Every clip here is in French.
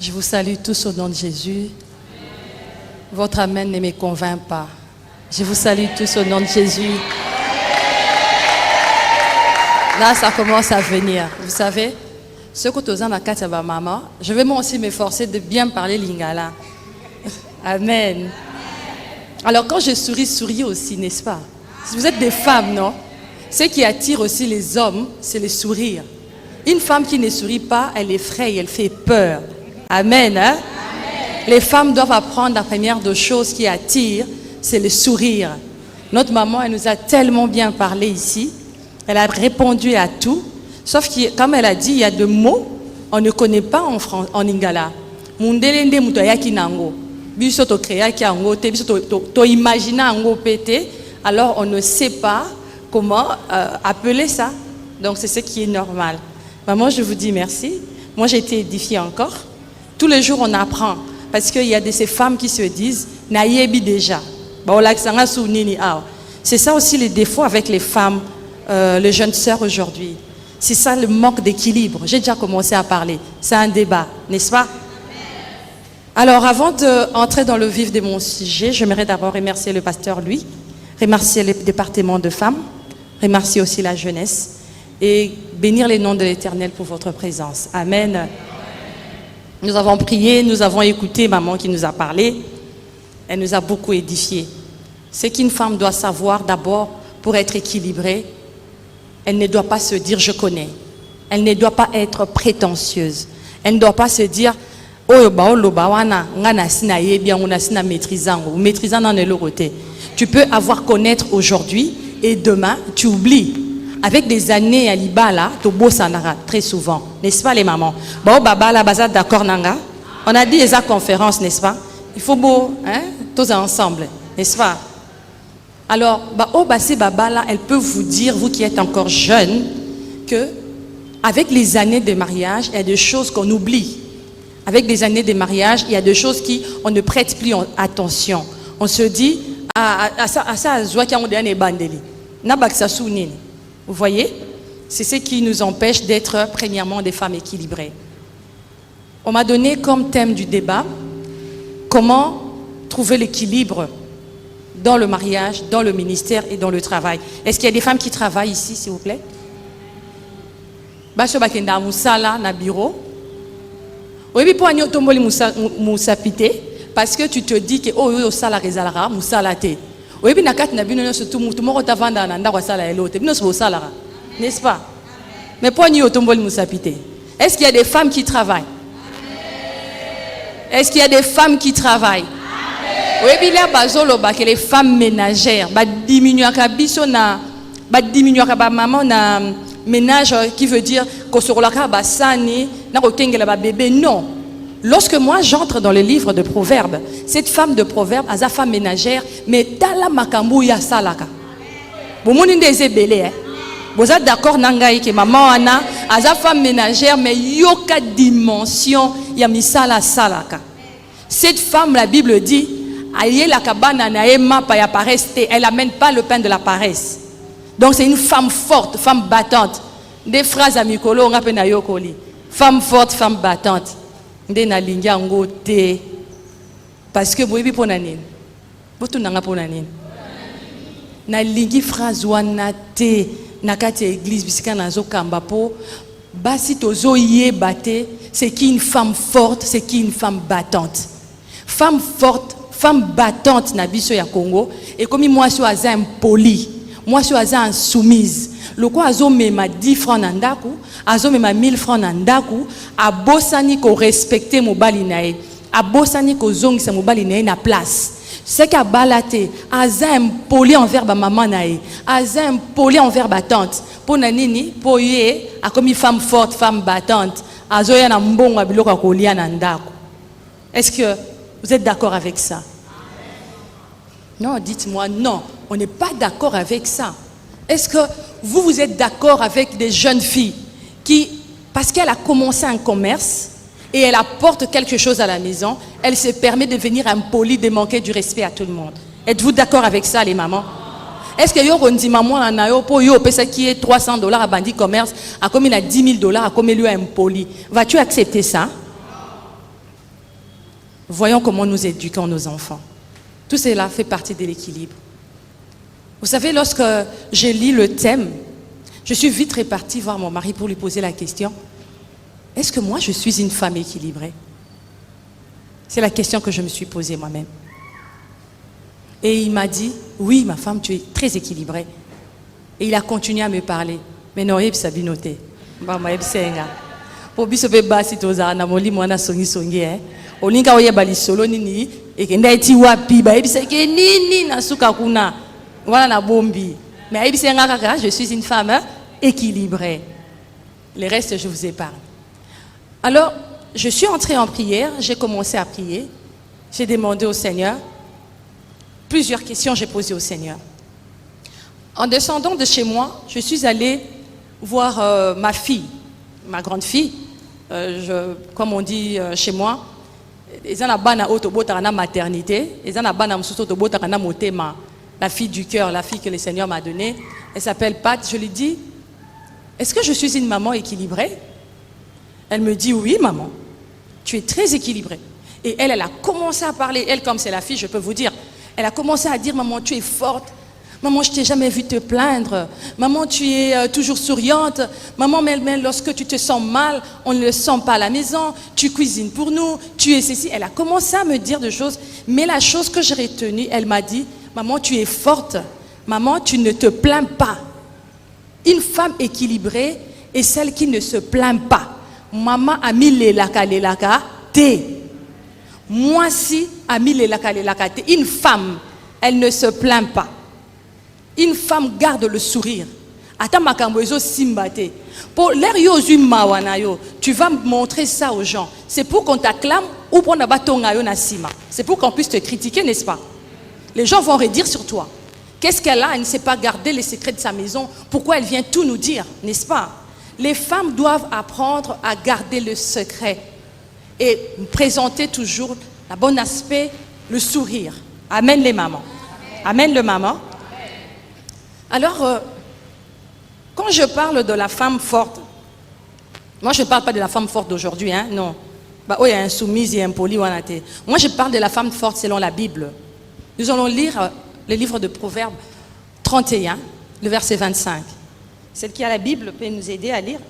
Je vous salue tous au nom de Jésus. Votre amen ne me convainc pas. Je vous salue tous au nom de Jésus. Là, ça commence à venir. Vous savez, ce que tu as dans la maman, je vais moi aussi m'efforcer de bien parler lingala. Amen. Alors quand je souris aussi, n'est-ce pas? Vous êtes des femmes, non? Ce qui attire aussi les hommes, c'est le sourire. Une femme qui ne sourit pas, elle effraie, elle fait peur. Amen, hein? Amen. Les femmes doivent apprendre la première des choses qui attire, c'est le sourire. Notre maman, elle nous a tellement bien parlé ici. Elle a répondu à tout. Sauf que, comme elle a dit, il y a des mots, on ne connaît pas en lingala. Mundelende mutoyaki nango. Biso to créaki ango te, biso to imagina ango pété. Alors on ne sait pas comment appeler ça. Donc c'est ce qui est normal. Maman, je vous dis merci. Moi, j'ai été édifiée encore. Tous les jours, on apprend. Parce qu'il y a de ces femmes qui se disent « Naïebi déjà ». C'est ça aussi les défauts avec les femmes, les jeunes sœurs aujourd'hui. C'est ça le manque d'équilibre. J'ai déjà commencé à parler. C'est un débat, n'est-ce pas? Alors, avant d'entrer dans le vif de mon sujet, j'aimerais d'abord remercier le pasteur, lui, remercier le département de femmes, remercier aussi la jeunesse et bénir les noms de l'Éternel pour votre présence. Amen. Nous avons prié, nous avons écouté maman qui nous a parlé. Elle nous a beaucoup édifiés. Ce qu'une femme doit savoir d'abord pour être équilibrée, elle ne doit pas se dire « je connais ». Elle ne doit pas être prétentieuse. Elle ne doit pas se dire « oh, maîtrisant dans le côté ». Tu peux avoir connaître aujourd'hui et demain, tu oublies. Avec des années à l'Ibala, tu bossanara très souvent, n'est-ce pas les mamans? Bon, baba la bazar d'accord nanga. On a dit les conférences, n'est-ce pas? Il faut beau, hein, tous ensemble, n'est-ce pas? Alors, baba là, elle peut vous dire, vous qui êtes encore jeune, que avec les années de mariage, il y a des choses qu'on oublie. Avec les années de mariage, il y a des choses qu'on ne prête plus attention. On se dit, vous voyez, c'est ce qui nous empêche d'être premièrement des femmes équilibrées. On m'a donné comme thème du débat comment trouver l'équilibre dans le mariage, dans le ministère et dans le travail. Est-ce qu'il y a des femmes qui travaillent ici, s'il vous plaît? Parce que tu te dis que oh sala rezalara musalate. N'est-ce pas? Mais est-ce qu'il y a des femmes qui travaillent? Est-ce qu'il y a des femmes qui travaillent? Oui, que les femmes ménagères diminuer maman na ménage qui veut dire que sur la basani na bébé. Non. Lorsque moi j'entre dans le livre de Proverbes, cette femme de Proverbes, a sa femme ménagère, mais tala makambu ya salaka. Vous êtes d'accord nangai que maman ana, a sa femme ménagère, mais yoka dimension ya misala salaka. Cette femme, la Bible dit, elle n'amène pas le pain de la paresse. Donc c'est une femme forte, femme battante. Des phrases à Mikolo, on appelle na yokoli. Femme forte, femme battante. Parce que vous avez pour nanine. Vous avez pour nanine. Na lingi phrase wana te nakati église bisika nazo kamba po basi tozo yebate c'est qui une femme forte, c'est qui une femme battante. Femme forte, femme battante na biso ya Congo et comme moi je suis impoli, moi je suis insoumise. Le quoi azo mema 10 francs nandaku, azo mema 1000 francs nandaku, abosani ko respecter mobali nae, abosani ko zongisa mobali nae na place. C'est qu'à balate, aza impoli envers ba maman nae, aza impoli envers ba tante. Pour nanini, pour yé, a comme une femme forte, femme battante, azo ya na mbongo biloko kolia nandaku. Est-ce que vous êtes d'accord avec ça? Non, dites-moi non, on n'est pas d'accord avec ça. Est-ce que vous êtes d'accord avec des jeunes filles qui, parce qu'elle a commencé un commerce et elle apporte quelque chose à la maison, elle se permet de venir impolie, de manquer du respect à tout le monde? Êtes-vous d'accord avec ça, les mamans? Est-ce que vous dit maman pour yo qui est $300 à bandit commerce, à comme il a $10,000 à comme il lui a impoli? Vas-tu accepter ça? Voyons comment nous éduquons nos enfants. Tout cela fait partie de l'équilibre. Vous savez, lorsque j'ai lu le thème, je suis vite repartie voir mon mari pour lui poser la question. Est-ce que moi, je suis une femme équilibrée? C'est la question que je me suis posée moi-même. Et il m'a dit, oui, ma femme, tu es très équilibrée. Et il a continué à me parler. Mais non, il s'est noté. Pour biso be basi toza na moli mwana songi songi olinga oye bali solo nini ekenda eti wapi ba ebisa ke nini na suka kuna voilà na bombi mais ebisa ngaka je suis une femme équilibrée. Le reste je vous épargne. Alors je suis entrée en prière, j'ai commencé à prier, j'ai demandé au Seigneur plusieurs questions, j'ai posé au Seigneur. En descendant de chez moi, je suis allée voir ma fille, ma grande fille. Comme on dit chez moi, la maternité, la fille du cœur, la fille que le Seigneur m'a donnée. Elle s'appelle Pat. Je lui dis, est-ce que je suis une maman équilibrée? Elle me dit, oui maman, tu es très équilibrée. Et elle a commencé à parler, elle comme c'est la fille, je peux vous dire, elle a commencé à dire, maman tu es forte. Maman, je t'ai jamais vu te plaindre. Maman, tu es toujours souriante. Maman, mais lorsque tu te sens mal, on ne le sent pas à la maison. Tu cuisines pour nous. Tu es ceci. Elle a commencé à me dire des choses. Mais la chose que j'ai retenue, elle m'a dit, maman, tu es forte. Maman, tu ne te plains pas. Une femme équilibrée est celle qui ne se plaint pas. Maman a mis les laka te. Moi si a mis les laka te. Une femme, elle ne se plaint pas. Une femme garde le sourire. Tu vas montrer ça aux gens. C'est pour qu'on t'acclame ou pour c'est pour qu'on puisse te critiquer, n'est-ce pas? Les gens vont redire sur toi. Qu'est-ce qu'elle a? Elle ne sait pas garder les secrets de sa maison. Pourquoi elle vient tout nous dire, n'est-ce pas? Les femmes doivent apprendre à garder le secret et présenter toujours le bon aspect, le sourire. Amen les mamans. Amen le maman. Alors, quand je parle de la femme forte, moi je ne parle pas de la femme forte d'aujourd'hui, hein, non. Moi je parle de la femme forte selon la Bible. Nous allons lire le livre de Proverbes 31, le verset 25. Celle qui a la Bible peut nous aider à lire.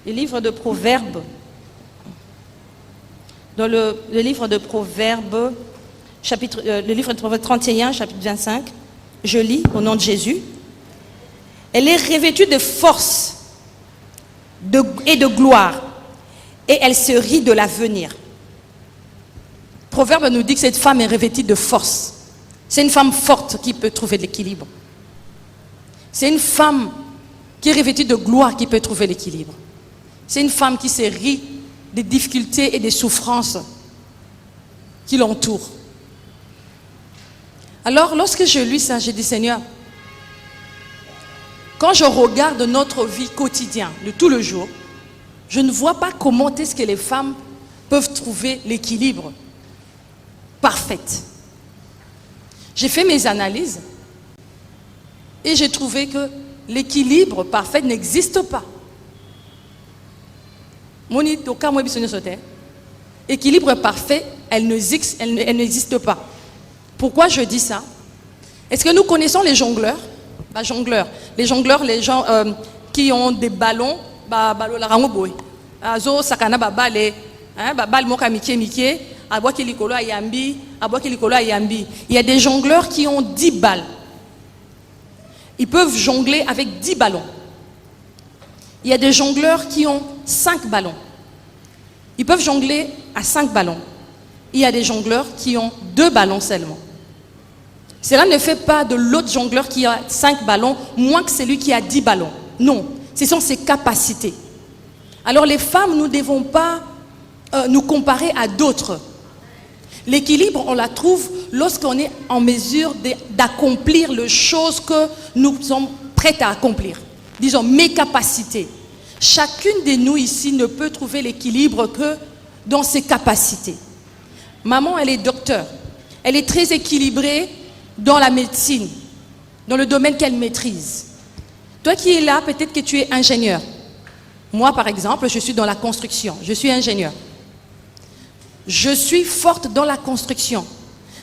Le livre de Proverbes, dans le livre de Proverbes, le livre de Proverbes 31, chapitre 25, je lis au nom de Jésus. Elle est revêtue de force et de gloire, et elle se rit de l'avenir. Proverbe nous dit que cette femme est revêtue de force. C'est une femme forte qui peut trouver l'équilibre. C'est une femme qui est revêtue de gloire qui peut trouver l'équilibre. C'est une femme qui se rit des difficultés et des souffrances qui l'entourent. Alors, lorsque je lis ça, j'ai dit, Seigneur, quand je regarde notre vie quotidienne, de tout le jour, je ne vois pas comment est-ce que les femmes peuvent trouver l'équilibre parfait. J'ai fait mes analyses et j'ai trouvé que l'équilibre parfait n'existe pas. Équilibre parfait, elle n'existe pas. Pourquoi je dis ça? Est-ce que nous connaissons les jongleurs? Les jongleurs, les gens qui ont des ballons, il y a des jongleurs qui ont 10 balles. Ils peuvent jongler avec 10 ballons. Il y a des jongleurs qui ont 5 ballons. Ils peuvent jongler à 5 ballons. Il y a des jongleurs qui ont 2 ballons seulement. Cela ne fait pas de l'autre jongleur qui a 5 ballons moins que celui qui a 10 ballons. Non, ce sont ses capacités. Alors les femmes, nous ne devons pas nous comparer à d'autres. L'équilibre, on la trouve lorsqu'on est en mesure d'accomplir les choses que nous sommes prêts à accomplir. Disons, mes capacités. Chacune de nous ici ne peut trouver l'équilibre que dans ses capacités. Maman, elle est docteur. Elle est très équilibrée dans la médecine, dans le domaine qu'elle maîtrise. Toi qui es là, peut-être que tu es ingénieur. Moi, par exemple, je suis dans la construction. Je suis ingénieur. Je suis forte dans la construction.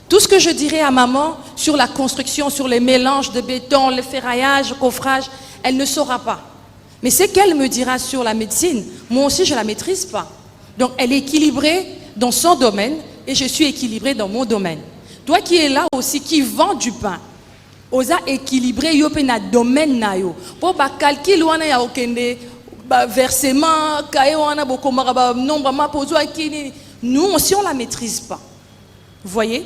Tout ce que je dirais à maman sur la construction, sur les mélanges de béton, le ferraillage, le coffrage, elle ne saura pas. Mais ce qu'elle me dira sur la médecine, moi aussi je ne la maîtrise pas. Donc elle est équilibrée dans son domaine et je suis équilibrée dans mon domaine. Toi qui es là aussi, qui vend du pain, osa équilibré yo pe na domaine na yo. Pour ba calcul wana ya okende, ba versement, kaye wana bokomara ba nombre ma pozo akini. Nous aussi on la maîtrise pas. Vous voyez?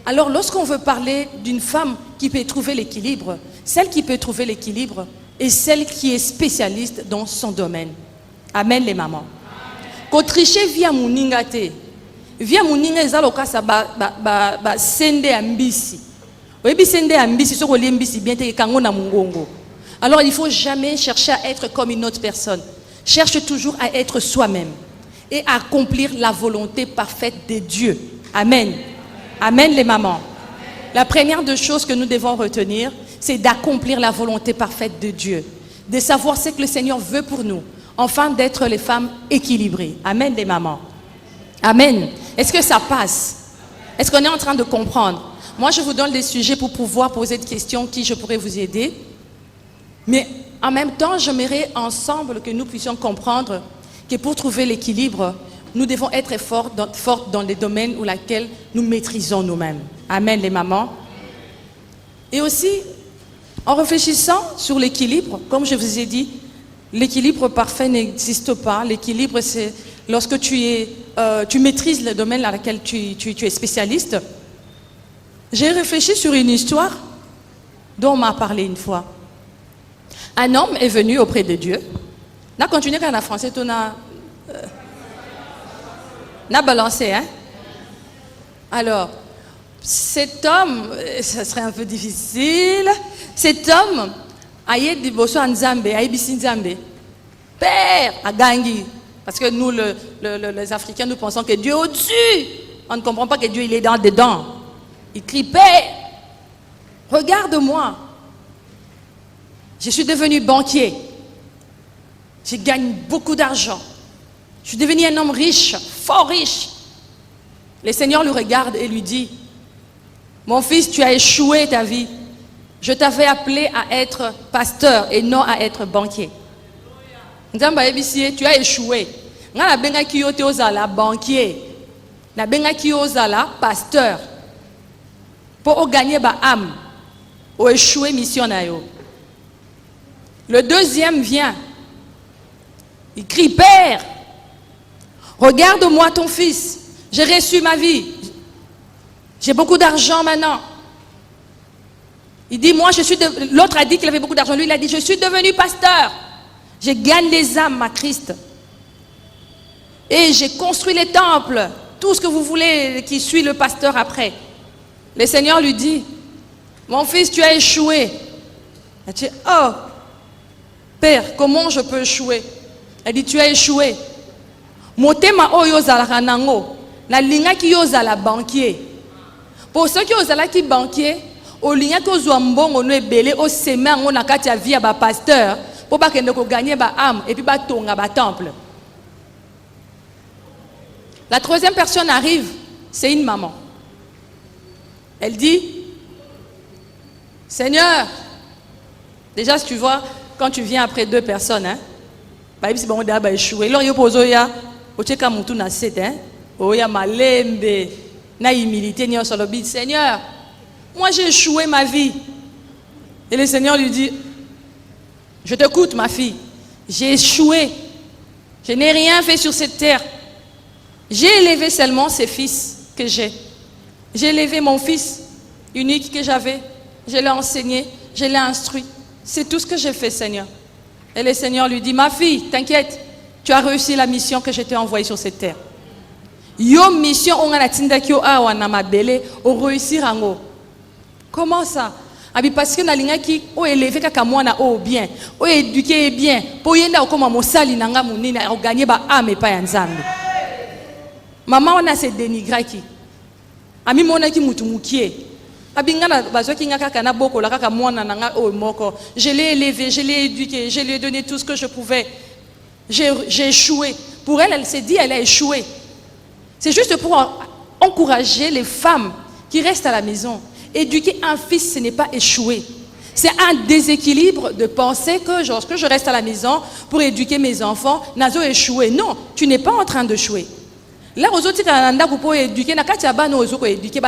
Alors lorsqu'on veut parler d'une femme qui peut trouver l'équilibre, celle qui peut trouver l'équilibre est celle qui est spécialiste dans son domaine. Amen les mamans. Kotricher via muninga te. Via muninga ezaloka sa ba sende ambisi. Oyebi sende ambisi soko limbisi bien te kango na mungongo. Alors il faut jamais chercher à être comme une autre personne. Cherche toujours à être soi-même et à accomplir la volonté parfaite de Dieu. Amen. Amen les mamans. La première des choses que nous devons retenir, c'est d'accomplir la volonté parfaite de Dieu. De savoir ce que le Seigneur veut pour nous. Enfin d'être les femmes équilibrées. Amen les mamans. Amen. Est-ce que ça passe? Est-ce qu'on est en train de comprendre? Moi je vous donne des sujets pour pouvoir poser des questions qui je pourrais vous aider. Mais en même temps, j'aimerais ensemble que nous puissions comprendre que pour trouver l'équilibre, nous devons être fortes dans les domaines où lesquels nous maîtrisons nous-mêmes. Amen les mamans. Et aussi, en réfléchissant sur l'équilibre, comme je vous ai dit, l'équilibre parfait n'existe pas. L'équilibre, c'est lorsque tu maîtrises le domaine dans lequel tu es spécialiste. J'ai réfléchi sur une histoire dont on m'a parlé une fois. Un homme est venu auprès de Dieu. On a continué quand on a français, on a balancé, hein? Alors, cet homme, ça serait un peu difficile. Cet homme a eu des bosso en Zambé, a eu Nzambe. Père, à Gangi. Parce que nous, les Africains, nous pensons que Dieu est au-dessus. On ne comprend pas que Dieu, il est dedans. Il crie, Père, regarde-moi. Je suis devenu banquier. Je gagne beaucoup d'argent. Je suis devenu un homme riche, fort riche. Le Seigneur le regarde et lui dit, mon fils, tu as échoué ta vie. Je t'avais appelé à être pasteur et non à être banquier. Tu as échoué. Na benga ki yote ozala banquier. Na benga ki ozala pasteur. Pour gagner ba âme. Ou échouer mission na yo. Le deuxième vient. Il crie, Père, regarde-moi ton fils. J'ai reçu ma vie. J'ai beaucoup d'argent maintenant. Il dit, moi, l'autre a dit qu'il avait beaucoup d'argent. Lui, il a dit, je suis devenu pasteur. Je gagne les âmes à Christ. Et j'ai construit les temples. Tout ce que vous voulez qui suit le pasteur après. Le Seigneur lui dit, mon fils, tu as échoué. Il dit, oh, Père, comment je peux échouer? Elle dit, tu as échoué. Motema oyo zalaka nango, na linga ki yo zala banquier. Pour ceux qui ozala ki banquier, o linga ki ozwa mbongo no ebele o seme ngo na kati ya vie ba pasteur, pour ba kende ko gagner ba âme et puis ba tonga ba temple. La troisième personne arrive, c'est une maman. Elle dit, Seigneur, déjà si tu vois, quand tu viens après deux personnes, hein, bah si bon d'aba échoué, alors yo pozo ya, o tcheka mutu na set, hein, o ya malembe, na humilité ni osolobi, Seigneur, moi j'ai échoué ma vie. Et le Seigneur lui dit, je t'écoute ma fille, j'ai échoué, je n'ai rien fait sur cette terre. J'ai élevé seulement ces fils que j'ai. J'ai élevé mon fils unique que j'avais, je l'ai enseigné, je l'ai instruit. C'est tout ce que j'ai fait, Seigneur. Et le Seigneur lui dit, ma fille, t'inquiète, tu as réussi la mission que je t'ai envoyée sur cette terre. Yo mission, on a la tindakio awa na mabele, on réussir en. Comment ça? Parce que na linga ki o élevé kaka mwana o bien, o éduqué bien, pour yenda okoma mosali nanga munina o gagner ba ame pa ya Nzambe. Maman on a se dénigrer qui. Ami mona ki mutu mukie. Abingana bazoki nga kaka na boko la kaka mwana nanga o moko. Je l'ai élevé, je l'ai éduqué, je lui ai donné tout ce que je pouvais. J'ai échoué. Pour elle, elle s'est dit elle a échoué. C'est juste pour encourager les femmes qui restent à la maison. Éduquer un fils, ce n'est pas échouer. C'est un déséquilibre de penser que lorsque je reste à la maison pour éduquer mes enfants, nazo échoué. Non, tu n'es pas en train d'échouer. Là, aux autres, pour éduquer, éduquer,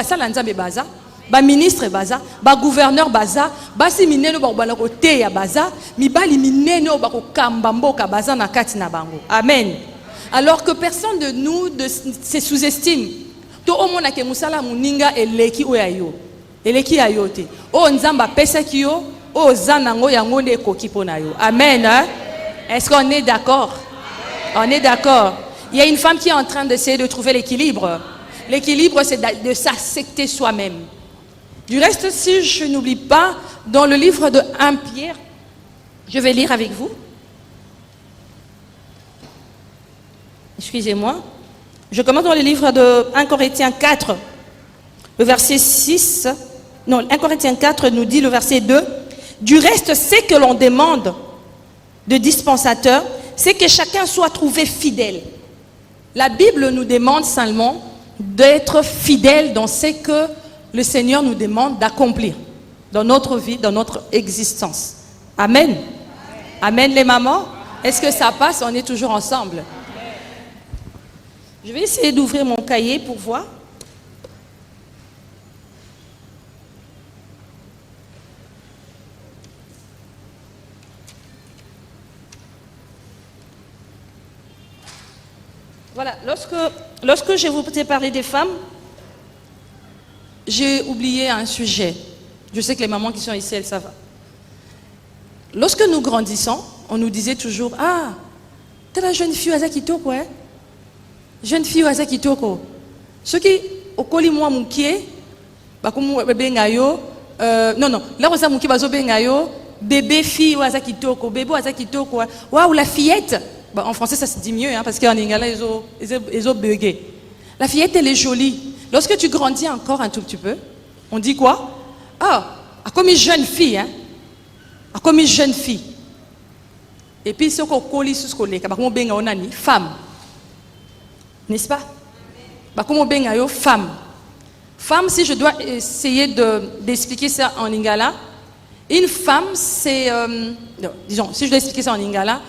ba ministre baza, ba gouverneur baza, ba si mineno ba bana ko te ya baza, mi bali mineno ba ko kamba mboka baza na kati na bango. Amen. Alors que personne de nous se sous-estime. To omona ke musala muninga eleki oyayo. Eleki ayote. O nzamba pesa kiyo, o zanango yango ne koki pona yo. Amen. Hein? Est-ce qu'on est d'accord? On est d'accord. Il y a une femme qui est en train d'essayer de trouver l'équilibre. L'équilibre, c'est de s'accepter soi-même. Du reste, si je n'oublie pas, dans le livre de 1 Pierre, je vais lire avec vous. Excusez-moi. Je commence dans le livre de 1 Corinthiens 4, le verset 6. Non, 1 Corinthiens 4 nous dit le verset 2. Du reste, ce que l'on demande de dispensateur, c'est que chacun soit trouvé fidèle. La Bible nous demande seulement d'être fidèle dans ce que le Seigneur nous demande d'accomplir dans notre vie, dans notre existence. Amen. Amen les mamans. Est-ce que ça passe? On est toujours ensemble. Je vais essayer d'ouvrir mon cahier pour voir. Voilà, lorsque je vous ai parlé des femmes, j'ai oublié un sujet. Je sais que les mamans qui sont ici, elles savent. Lorsque nous grandissons, on nous disait toujours, ah, t'es la jeune fille à Kitoko, hein? Jeune fille à Kitoko. Ceux qui, au colis moi moukié, bakumu bébé ngayo, non, là on s'est moukié bazo bengayo, bébé fille à Kitoko, bébé à Kitoko, waouh la fillette. Bah, en français ça se dit mieux, hein, parce qu'en anglais ils ont bugué. La fillette elle est jolie. Lorsque tu grandis encore un tout petit peu, on dit quoi? Ah, comme une jeune fille, hein? Comme une jeune fille. Et puis, ce qu'on colle sur ce qu'on est, femme. N'est-ce pas? Comment on femme. Femme, si je dois essayer d'expliquer ça en lingala, une femme, c'est. Disons, si je dois expliquer ça en lingala,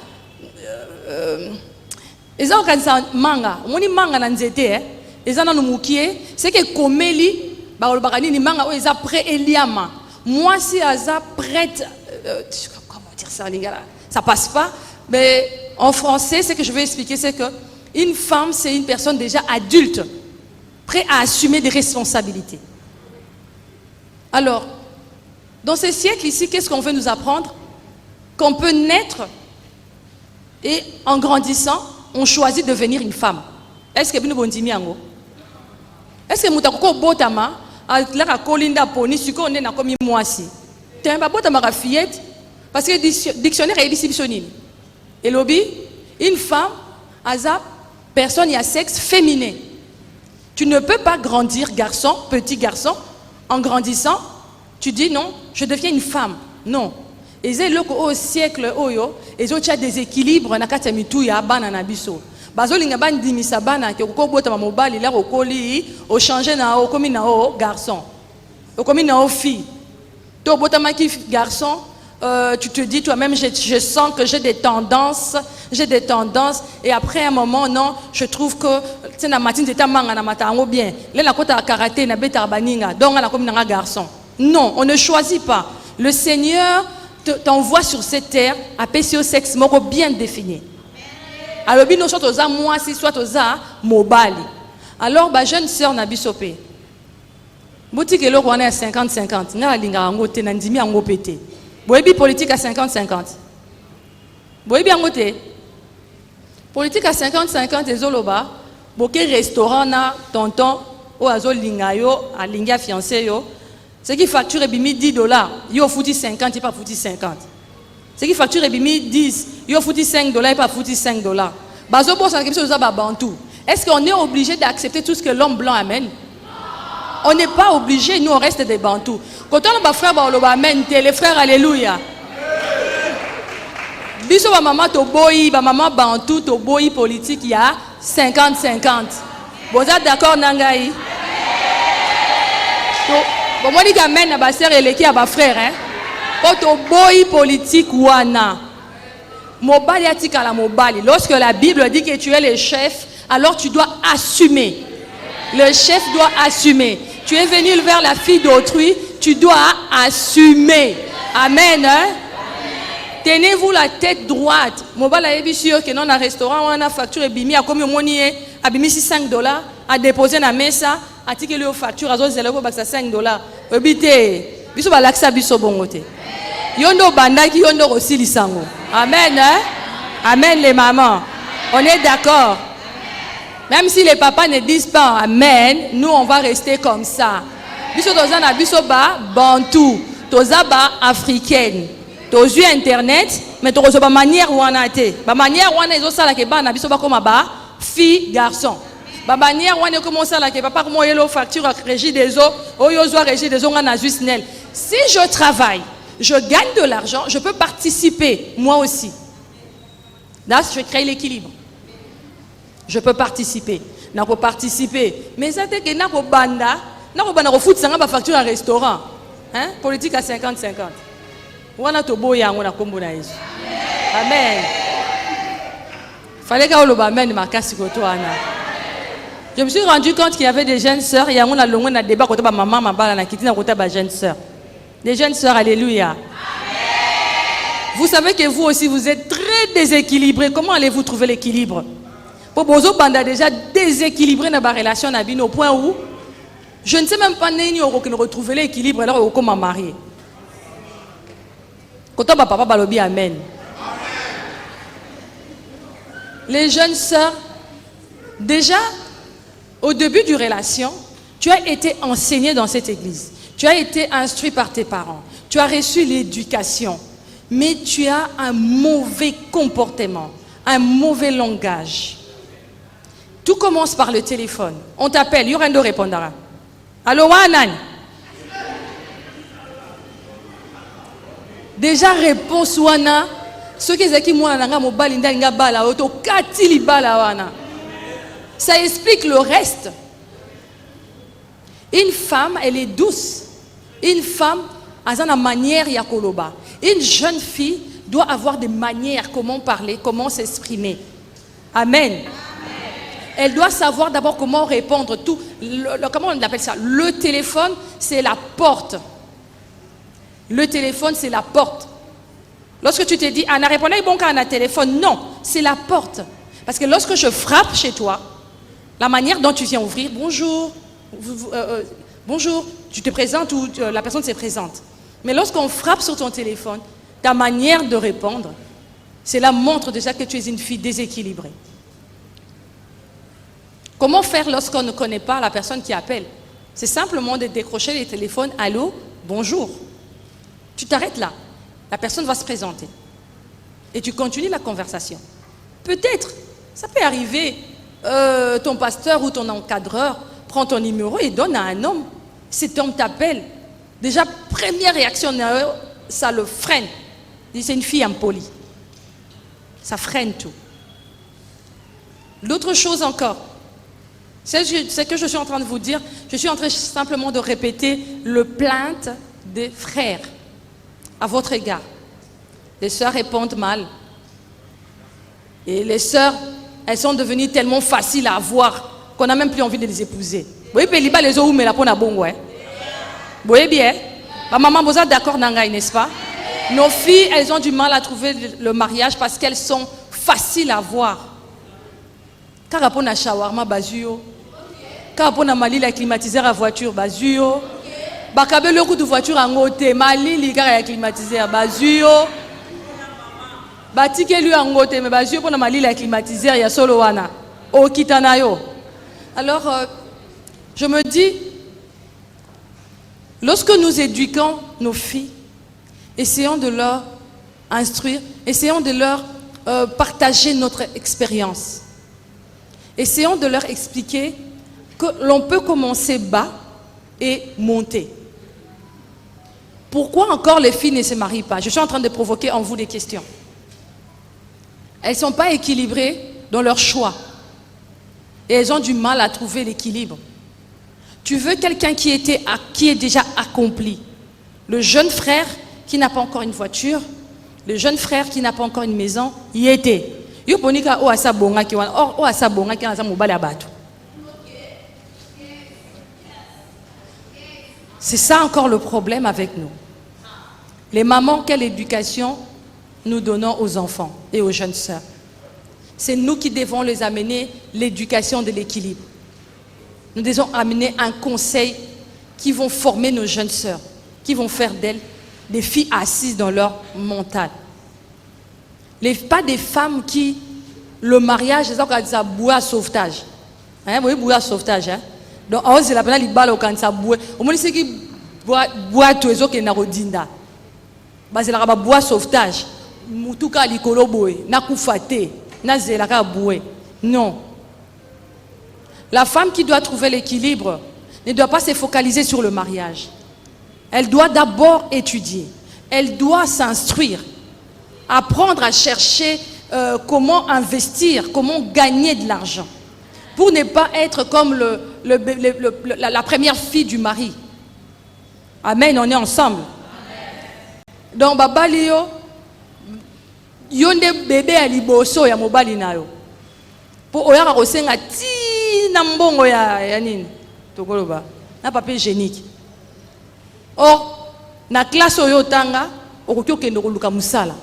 ils ont organisé un manga. On dit manga dans le ils ont mukie, c'est que komeli ba olbakani ni manga ils après Eliama. Moi si aza prête comment dire ça les gars, ça passe pas, mais en français ce que je veux expliquer c'est que une femme c'est une personne déjà adulte, prête à assumer des responsabilités. Alors dans ce siècle ici, qu'est-ce qu'on veut nous apprendre? Qu'on peut naître et en grandissant, on choisit de devenir une femme. Est-ce que nous bondimi yango? Est-ce que mutakoko botama la kolinda poni siko on est na comme moi si t'es pas botama ka fillette parce que dictionnaire est discipline et lobby une femme azap personne y a sexe féminin. Tu ne peux pas grandir garçon, petit garçon en grandissant, tu dis non, je deviens une femme. Non. Et c'est le au siècle oyo, et ont des équilibres na kati mitu ya bana na biso. Bazolinga bandi misabana ke ko bota ma mobali la okoli o changer na o komi na o garçon. O komi na o fille. To bota ma ki garçon, tu te dis toi-même je sens que j'ai des tendances et après un moment non, je trouve que c'est na matine d'état manga na matango bien. Là la kota karaté na beta baninga donc na komi na garçon. Non, on ne choisit pas. Le Seigneur t'envoie sur cette terre à péché au sexe moko bien défini. Alors, nous soit aux moi si soit aux mobali. Alors, ma jeune sœur Nabisopé. Boutique et l'eau, on est à 50-50. N'a linga angote, nandimi angopete. Boebi politique à 50-50. Boebi angote. Politique à 50-50 et zoloba. Boke restaurant na tonton ou azo lingayo, a linga fiancé yo. Ce qui facture est bimi $10. Yo fouti 50, il pas fouti 50. Ce qui facture est bimi 10. Yo fouti $5, il pas fouti $5. Bazo boss en question de bantou. Est-ce qu'on est obligé d'accepter tout ce que l'homme blanc amène? On n'est pas obligé, nous on reste des bantous. Quand on a frère amène, les frères alléluia. Biso ba maman to boy, ba maman bantou to boy politique il y a 50-50. Vous êtes d'accord, Nangaï? Bon, moi, je dis amen à ma sœur et l'équipe à ma frère. Quand on boy politique, wana. Mobali atika la mobali. Lorsque la Bible dit que tu es le chef, alors tu dois assumer. Le chef doit assumer. Tu es venu vers la fille d'autrui, tu dois assumer. Amen. Hein? Tenez-vous la tête droite. Mobali a sûr que dans un restaurant, on a facture et bimi a commis au monier, a bimi $5, a déposé dans la mesa, a tiqué le facture, a zonzé le $5. Obité, biso ba laksa biso bongote. Yondo bandaki yondo aussi lisango. Amen. Hein? Amen les mamans. On est d'accord. Même si les papas ne disent pas amen, nous on va rester comme ça. Biso toza na biso ba bantou, toza ba africaine. Tozu internet, mais tozo ba manière wana te. Ba manière wana ezo sala ke ba na biso ba koma ba fille garçon. Ba manière wana comment sala ke papa comment yelo facture régie des eaux, oyo zo régie des eaux na jusnel. Si je travaille, je gagne de l'argent, je peux participer moi aussi. Là, je crée l'équilibre. Je peux participer. Je peux participer. Mais ça c'est que je peux banda, je peux foot ça ba facture à restaurant. Hein? Politique à 50-50. Wana to boya ngona kombo na Yesu. Amen. Fallait que le amen ma casse kotoana. Je me suis rendu compte qu'il y avait des jeunes sœurs, il y a un longue na débat côté ba maman ma bala na kitina côté ba jeunes sœurs. Des jeunes sœurs, alléluia. Amen. Vous savez que vous aussi vous êtes très déséquilibrés. Comment allez-vous trouver l'équilibre? Pour Bozo Banda déjà déséquilibré dans la relation Nabino au point où je ne sais même pas ni retrouver l'équilibre alors comment marier. Quand on papa balobi amen. Les jeunes sœurs, déjà au début du relation, tu as été enseigné dans cette église. Tu as été instruit par tes parents. Tu as reçu l'éducation. Mais tu as un mauvais comportement, un mauvais langage. Tout commence par le téléphone. On t'appelle, Yorendo répondra. Allô, Wanan? Déjà, réponse Wana. Ce qui est qui moi, ça explique le reste. Une femme, elle est douce. Une femme a une manière yakoloba. Une jeune fille doit avoir des manières, comment parler, comment s'exprimer. Amen. Elle doit savoir d'abord comment répondre. Tout, comment on appelle ça? Le téléphone, c'est la porte. Le téléphone, c'est la porte. Lorsque tu te dis, Anna répondait bon quand on a un téléphone, non, c'est la porte. Parce que lorsque je frappe chez toi, la manière dont tu viens ouvrir, bonjour, bonjour, tu te présentes ou la personne se présente. Mais lorsqu'on frappe sur ton téléphone, ta manière de répondre, cela montre déjà que tu es une fille déséquilibrée. Comment faire lorsqu'on ne connaît pas la personne qui appelle? C'est simplement de décrocher les téléphones, allô, bonjour. Tu t'arrêtes là, la personne va se présenter. Et tu continues la conversation. Peut-être, ça peut arriver, ton pasteur ou ton encadreur prend ton numéro et donne à un homme. Cet homme t'appelle. Déjà, première réaction, ça le freine. C'est une fille impolie. Ça freine tout. L'autre chose encore, c'est ce que je suis en train de vous dire. Je suis en train simplement de répéter le plainte des frères à votre égard. Les sœurs répondent mal. Et les sœurs, elles sont devenues tellement faciles à avoir qu'on n'a même plus envie de les épouser. Vous voyez, Péliba, les eaux, mais la peau n'a bon, ouais. Vous voyez bien? Ma maman, vous êtes d'accord, Nangaï, n'est-ce pas? Nos filles, elles ont du mal à trouver le mariage parce qu'elles sont faciles à voir. Car on a shawarma, bazuyo. Car on a mali la climatiseur à voiture, bazuyo. Bakabe le coup de voiture en côté, mali li car climatiseur, bazuyo. Batike lui en côté, mais bazuyo pour na mali la climatiseur, ya solo wana. O kitanayo. Alors, je me dis, lorsque nous éduquons nos filles, essayons de leur instruire, essayons de leur partager notre expérience. Essayons de leur expliquer que l'on peut commencer bas et monter. Pourquoi encore les filles ne se marient pas? Je suis en train de provoquer en vous des questions. Elles ne sont pas équilibrées dans leur choix. Et elles ont du mal à trouver l'équilibre. Tu veux quelqu'un qui est déjà accompli. Le jeune frère qui n'a pas encore une voiture, le jeune frère qui n'a pas encore une maison, y était. C'est ça encore le problème avec nous. Les mamans, quelle éducation nous donnons aux enfants et aux jeunes sœurs? C'est nous qui devons les amener l'éducation de l'équilibre. Nous devons amener un conseil qui vont former nos jeunes sœurs, qui vont faire d'elles des filles assises dans leur mental. Pas des femmes qui, le mariage, c'est ça qu'on dit ça, bois sauvetage. Vous voyez, bois sauvetage. Hein? Donc, c'est la peine de balle quand ça boit. Au moins, c'est qui boit tout les autres qui n'ont pas c'est la bois sauvetage. Mutuka likolo boy, na kufate, na zelaka boy. Non. La femme qui doit trouver l'équilibre ne doit pas se focaliser sur le mariage. Elle doit d'abord étudier. Elle doit s'instruire. Apprendre à chercher comment investir, comment gagner de l'argent. Pour ne pas être comme la première fille du mari. Amen, on est ensemble. Donc, babali yo, yonde bébé à liboso ya mobali na yo. Pour oyaka kosenga ti na mbongo ya nini. Tokoloba, na papier hygiénique. Or, na classe oyo tanga, okoki okende koluka musala.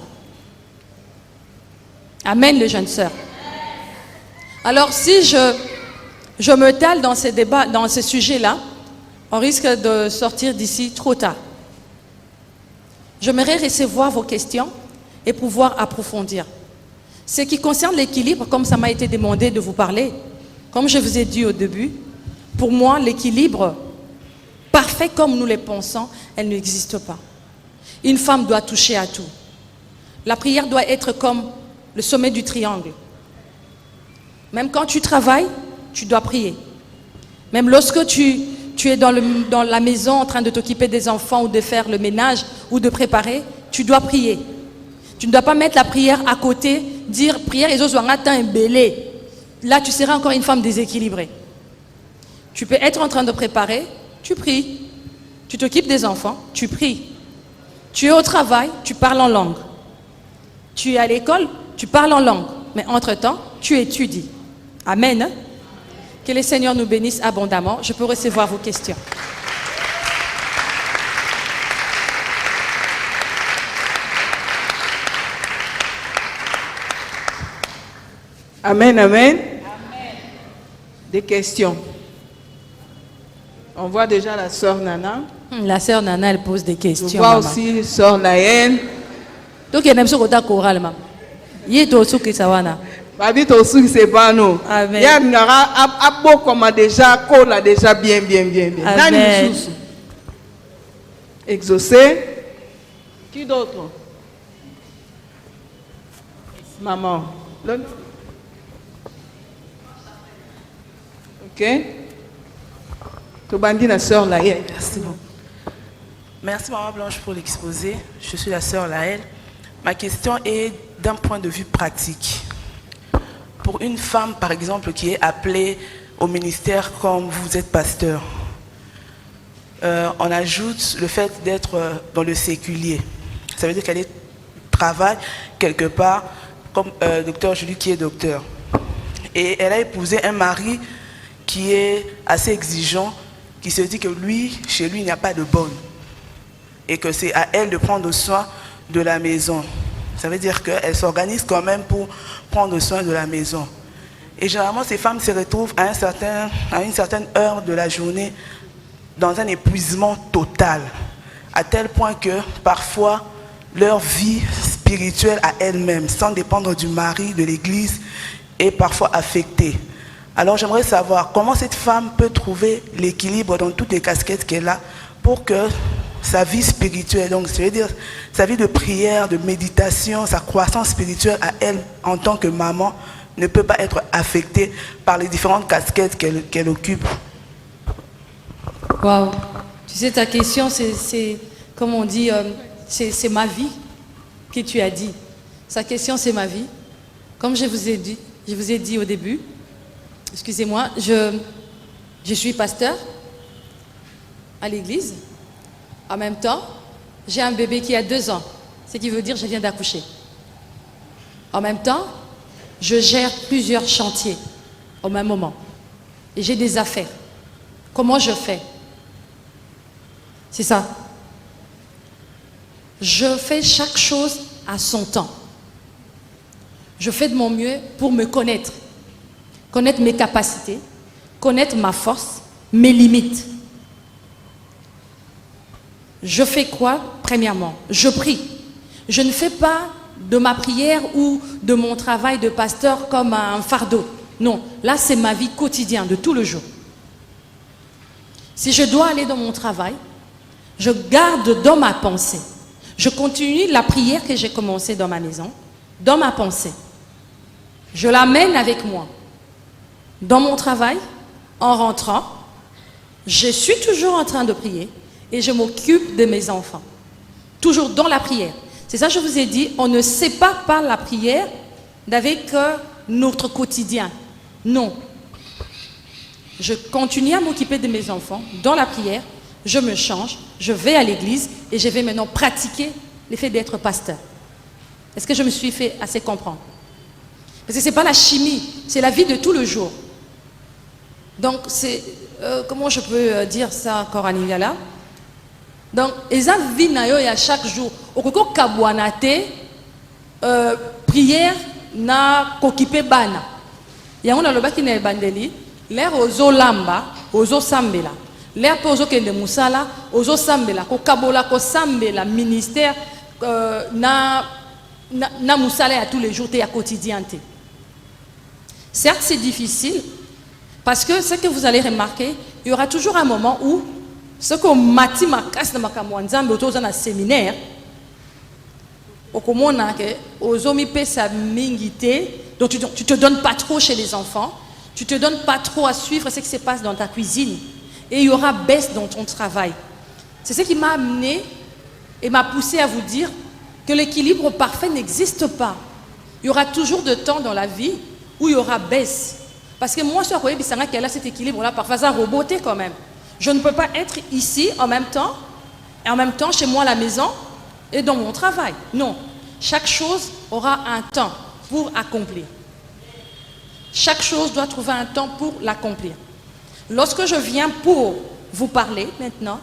Amen, les jeunes sœurs. Alors, si je me tale dans ces débats, dans ces sujets-là, on risque de sortir d'ici trop tard. J'aimerais recevoir vos questions et pouvoir approfondir. Ce qui concerne l'équilibre, comme ça m'a été demandé de vous parler, comme je vous ai dit au début, pour moi, l'équilibre parfait comme nous le pensons, elle n'existe pas. Une femme doit toucher à tout. La prière doit être comme le sommet du triangle. Même quand tu travailles, tu dois prier. Même lorsque tu es dans la maison en train de t'occuper des enfants ou de faire le ménage ou de préparer, tu dois prier. Tu ne dois pas mettre la prière à côté, dire prière et autres un belé. Là, tu seras encore une femme déséquilibrée. Tu peux être en train de préparer, tu pries. Tu t'occupes des enfants, tu pries. Tu es au travail, tu parles en langue. Tu es à l'école, tu parles en langue. Mais entre-temps, tu étudies. Amen. Que le Seigneur nous bénisse abondamment. Je peux recevoir vos questions. Amen, amen. Des questions. On voit déjà la sœur Nana. La sœur Nana, elle pose des questions. On voit aussi sœur Naël. Donc, il y a même ce côté choral, maman. Il y a tout ce qui s'awana. Babit aussi, c'est pas nous. Amen. Il y a un comme déjà, qu'on a déjà bien. Amen. Exaucé. Qui d'autre? Maman. Ok. Tobandi la sœur Laël. Merci beaucoup. Merci Maman Blanche pour l'exposé. Je suis la sœur Laël. Ma question est d'un point de vue pratique. Pour une femme, par exemple, qui est appelée au ministère comme vous êtes pasteur, on ajoute le fait d'être dans le séculier. Ça veut dire qu'elle travaille quelque part comme docteur Julie qui est docteur. Et elle a épousé un mari qui est assez exigeant, qui se dit que lui, chez lui, il n'y a pas de bonne. Et que c'est à elle de prendre soin de la maison. Ça veut dire qu'elle s'organise quand même pour prendre soin de la maison. Et généralement, ces femmes se retrouvent à une certaine heure de la journée dans un épuisement total. À tel point que parfois, leur vie spirituelle à elles-mêmes, sans dépendre du mari, de l'église, est parfois affectée. Alors j'aimerais savoir comment cette femme peut trouver l'équilibre dans toutes les casquettes qu'elle a pour que sa vie spirituelle, donc ça veut dire sa vie de prière, de méditation, sa croissance spirituelle à elle en tant que maman ne peut pas être affectée par les différentes casquettes qu'elle occupe. Waouh. Tu sais, ta question, c'est comme on dit, c'est ma vie que tu as dit. Sa question, c'est ma vie. Comme je vous ai dit au début, excusez-moi, je suis pasteur à l'église. En même temps, j'ai un bébé qui a 2 ans, ce qui veut dire que je viens d'accoucher. En même temps, je gère plusieurs chantiers au même moment. Et j'ai des affaires. Comment je fais? C'est ça. Je fais chaque chose à son temps. Je fais de mon mieux pour me connaître. Connaître mes capacités, connaître ma force, mes limites. Je fais quoi? Premièrement, je prie. Je ne fais pas de ma prière ou de mon travail de pasteur comme un fardeau. Non, là c'est ma vie quotidienne de tout le jour. Si je dois aller dans mon travail, je garde dans ma pensée. Je continue la prière que j'ai commencée dans ma maison, dans ma pensée. Je l'amène avec moi. Dans mon travail, en rentrant, je suis toujours en train de prier et je m'occupe de mes enfants. Toujours dans la prière. C'est ça que je vous ai dit, on ne sépare pas la prière d'avec notre quotidien. Non. Je continue à m'occuper de mes enfants dans la prière, je me change, je vais à l'église et je vais maintenant pratiquer le fait d'être pasteur. Est-ce que je me suis fait assez comprendre? Parce que ce n'est pas la chimie, c'est la vie de tout le jour. Donc, c'est... comment je peux dire ça encore en lingala? Donc, eza vie na yo ya chaque jour. Okoko kabwanate prière na kokipe bana. Yango na lobaki na ebandeli, l'air ozo lamba, ozo sambela. L'air po ozo kende musala, ozo sambela. Ko kabola ko sambela ministère na musala à tous les jours, à quotidien. Certes, c'est difficile, parce que ce que vous allez remarquer, il y aura toujours un moment où ce qu'on mati makas na makamwanzambe autour d'un séminaire, okomona ke ozomi pesa mingité, donc tu te donnes pas trop chez les enfants, tu te donnes pas trop à suivre ce qui se passe dans ta cuisine, et il y aura baisse dans ton travail. C'est ce qui m'a amené et m'a poussé à vous dire que l'équilibre parfait n'existe pas. Il y aura toujours de temps dans la vie où il y aura baisse. Parce que moi, je crois qu'il y a cet équilibre-là, parfois ça roboté quand même. Je ne peux pas être ici en même temps, et en même temps chez moi à la maison et dans mon travail. Non. Chaque chose aura un temps pour accomplir. Chaque chose doit trouver un temps pour l'accomplir. Lorsque je viens pour vous parler maintenant,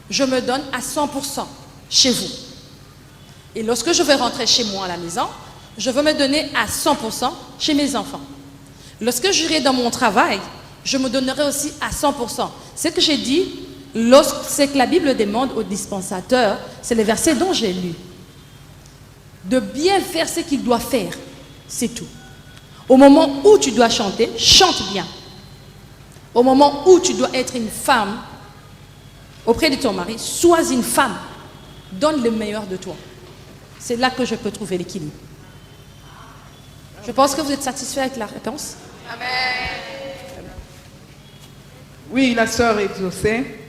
je me donne à 100% chez vous. Et lorsque je vais rentrer chez moi à la maison, je veux me donner à 100% chez mes enfants. Lorsque j'irai dans mon travail, je me donnerai aussi à 100%. Ce que j'ai dit, c'est que la Bible demande au dispensateur, c'est le verset dont j'ai lu, de bien faire ce qu'il doit faire, c'est tout. Au moment où tu dois chanter, chante bien. Au moment où tu dois être une femme auprès de ton mari, sois une femme. Donne le meilleur de toi. C'est là que je peux trouver l'équilibre. Je pense que vous êtes satisfait avec la réponse. Amen. Oui, la sœur exaucée.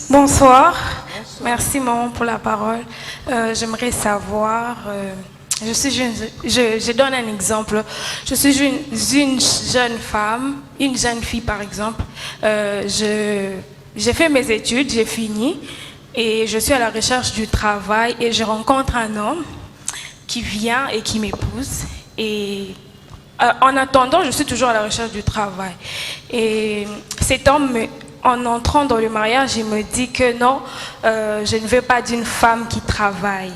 Bonsoir. Merci maman pour la parole. J'aimerais savoir, je donne un exemple. Je suis une jeune femme, une jeune fille par exemple. J'ai fait mes études, j'ai fini et je suis à la recherche du travail et je rencontre un homme qui vient et qui m'épouse. Et en attendant, je suis toujours à la recherche du travail. Et cet homme, en entrant dans le mariage, il me dit que non, je ne veux pas d'une femme qui travaille.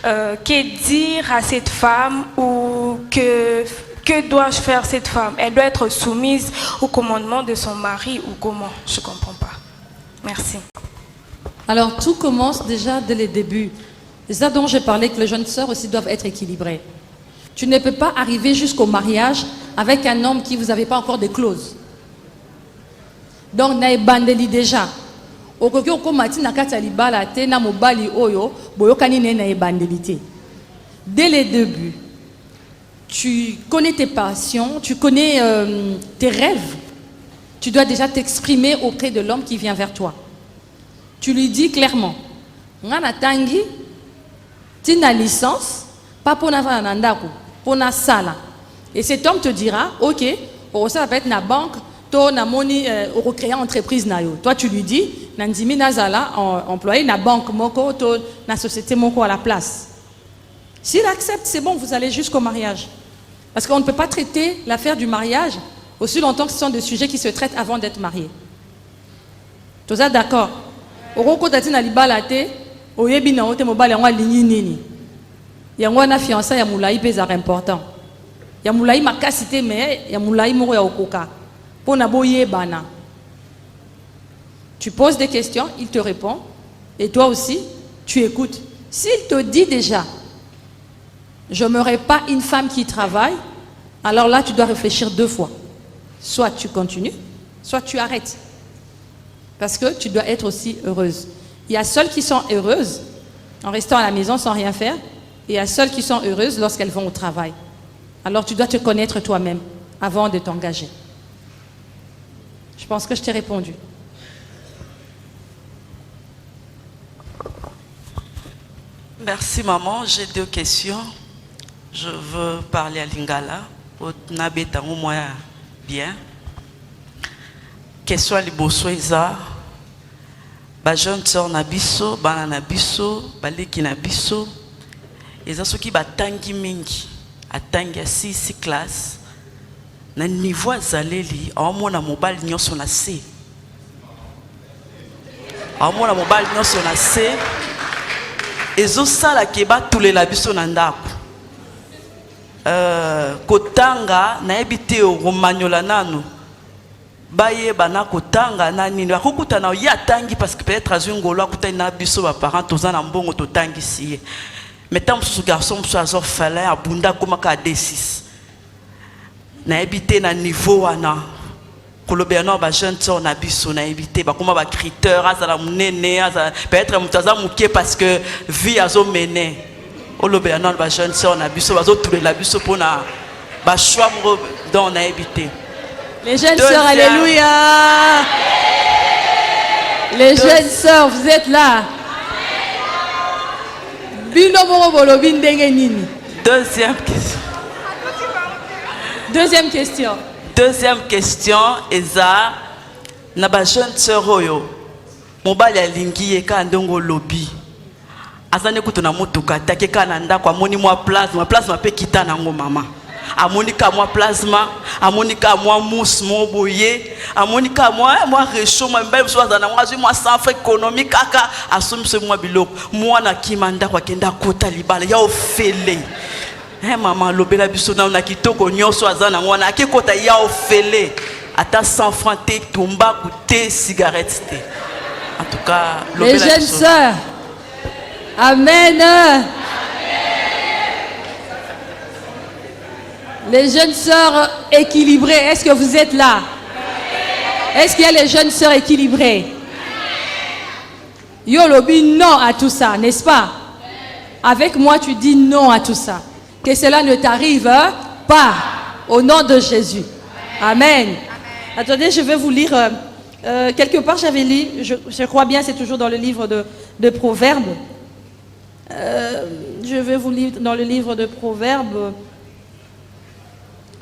Que dire à cette femme ou que dois-je faire cette femme? Elle doit être soumise au commandement de son mari ou comment? Je ne comprends pas. Merci. Alors tout commence déjà dès le début. C'est ça dont j'ai parlé, que les jeunes sœurs aussi doivent être équilibrées. Tu ne peux pas arriver jusqu'au mariage avec un homme qui vous n'avez pas encore de clauses. Donc, na ebandeli déjà. Okoki okomati na kati ya libala te na mobali oyo boyokani ne na ebandeli te. Dès le début, tu connais tes passions, tu connais tes rêves. Tu dois déjà t'exprimer auprès de l'homme qui vient vers toi. Tu lui dis clairement, ngana tangi, tina licence, Pas pour nandaku, pour na sala. Et cet homme te dira, ok, ça peut être na banque, to na moni, recréer entreprise na yo. Toi tu lui dis, nandimi nazala, employé na banque moko, to na société moko à la place. S'il accepte, c'est bon, vous allez jusqu'au mariage. Parce qu'on ne peut pas traiter l'affaire du mariage aussi longtemps que ce sont des sujets qui se traitent avant d'être mariés. Tout ça d'accord. Oroko tati na libala te, oyebi na ote mobile yango lingi nini. Yango na fiança ya mulai pesa important. Ya mulai makasite mais ya mulai moko ya okoka. Pona boye bana. Tu poses des questions, il te répond et toi aussi tu écoutes. S'il te dit déjà je n'aurai pas une femme qui travaille, alors là tu dois réfléchir 2 fois. Soit tu continues, soit tu arrêtes. Parce que tu dois être aussi heureuse. Il y a celles qui sont heureuses en restant à la maison sans rien faire. Et il y a celles qui sont heureuses lorsqu'elles vont au travail. Alors tu dois te connaître toi-même avant de t'engager. Je pense que je t'ai répondu. Merci maman, j'ai 2 questions. Je veux parler à Lingala pour nabeta moya bien. Question à liboso eza ba jeune sœur na biso, bana na biso, baleki na biso. Eza soki batangi mingi, atangi ya 6 classe na niveau azaleli, aomona mobali nyonso na se. Aomona mobali nyonso na se. Ezo sala ke batulela biso na ndako. Kotanga na ebite o romanyola nanu. Baye bana kotanga na nini akokuta na ya tangi parce que peut-être azwi ngolo akuta na biso ba parents toza na mbongo totangi siye. Mais tant ce garçon so azo fala abunda koma ka D6. Na ebite na niveau wana. Kolobe na ba jeune sœur na biso na ebite ba koma ba criteur azala munene azala peut-être mutaza muke parce que vie azo mener. Olobe na ba jeune sœur na biso bazo tulela biso pona ba choix dans na ebite. Les jeunes sœurs, alléluia. Les jeunes sœurs, vous êtes là. Deuxième question. Deuxième question. Deuxième question, Eza, na ba jeune sœur oyo, mobali alingi ye ka ndongo lobby. Azane kutuna mutuka take kana ndako amoni mwa plasma pe kita nango mama. Amonika moi plasma, amonika moi mousse mon boyer, amonika moi réchaud moi mbele soza na moi centre économique aka assume ce moi biloko moi na kimanda kwa kenda kota libala ya ofele. Maman lobela biso na kitoko nyonso azana ngona akikota ya ofele ata 100 francs te tumba te cigarette te. En tout cas les jeunes sœurs. Amen. Les jeunes sœurs équilibrées, est-ce que vous êtes là? Est-ce qu'il y a les jeunes sœurs équilibrées? Yo lobi non à tout ça, n'est-ce pas? Avec moi, tu dis non à tout ça. Que cela ne t'arrive pas. Au nom de Jésus. Amen. Attendez, je vais vous lire. Quelque part, j'avais lu, je crois bien, c'est toujours dans le livre de Proverbes. Je vais vous lire dans le livre de Proverbes.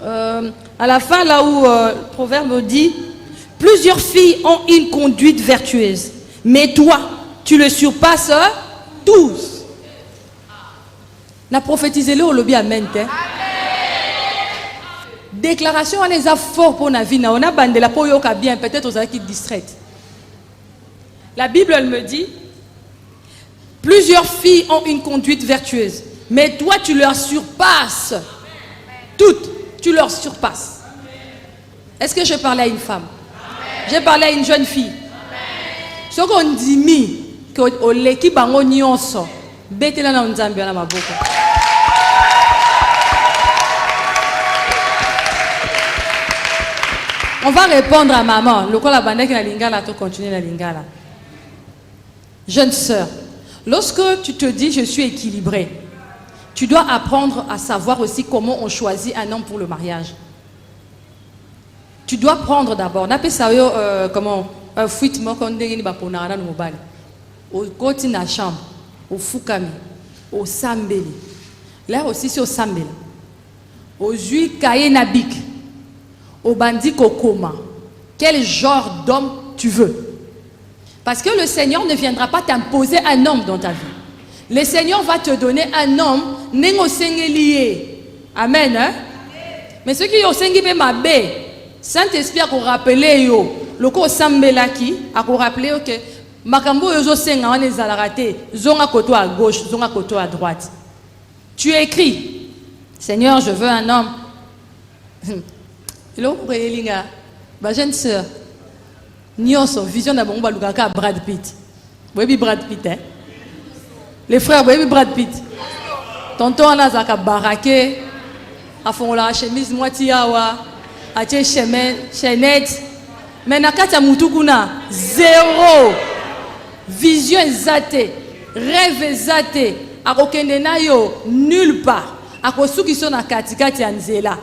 À la fin, là où le proverbe dit plusieurs filles ont une conduite vertueuse, mais toi, tu le surpasses tous. Na prophétisé-le au lobby amen. Déclaration on les a fort pour la vie. On a bandé la poyoka bien, peut-être aux qui distraites. La Bible, elle me dit plusieurs filles ont une conduite vertueuse, mais toi, tu leur surpasses toutes. Tu leur surpasses. Est-ce que je parlais à une femme? J'ai parlé à une jeune fille. Ce qu'on dit, que l'équipe a nyonso, betela na nzambe na maboko. On va répondre à maman. Le quoi la bande qui la lingala, tu continues la lingala. Jeune sœur, lorsque tu te dis je suis équilibrée, tu dois apprendre à savoir aussi comment on choisit un homme pour le mariage. Tu dois prendre d'abord. N'appelle ça comment un fuite moi quand on ba pour na mobile. Au côté na chambre, au fukami, au sambeli. Là aussi, c'est au Sambel. Au Jui Kayenabik. Au Bandi Kokoma. Quel genre d'homme tu veux? Parce que le Seigneur ne viendra pas t'imposer un homme dans ta vie. Le Seigneur va te donner un homme nengo sengelié. Amen. Hein? Mais ceux qui ont sengi be mabe, Saint-Esprit a ko rappeler yo, loko sambelaki a ko rappeler que makambo yozo senga wana ezalaka te, zonga koto à gauche, zonga koto à droite. Tu écris, Seigneur, je veux un homme. Hello, Rélinga, ma jeune sœur, Nyonso, vision na bongo balukaka Brad Pitt. Vous voyez Brad Pitt, hein? Les frères, vous voyez Brad Pitt. Tonton Anazaka baraké, a fond la chemise moitié awa, a tché chaînette. Mais nakata mutukuna, zéro. Vision exatée, rêve exaté, a kokende na yo nulle part. A kosuki so na katikati ya nzela.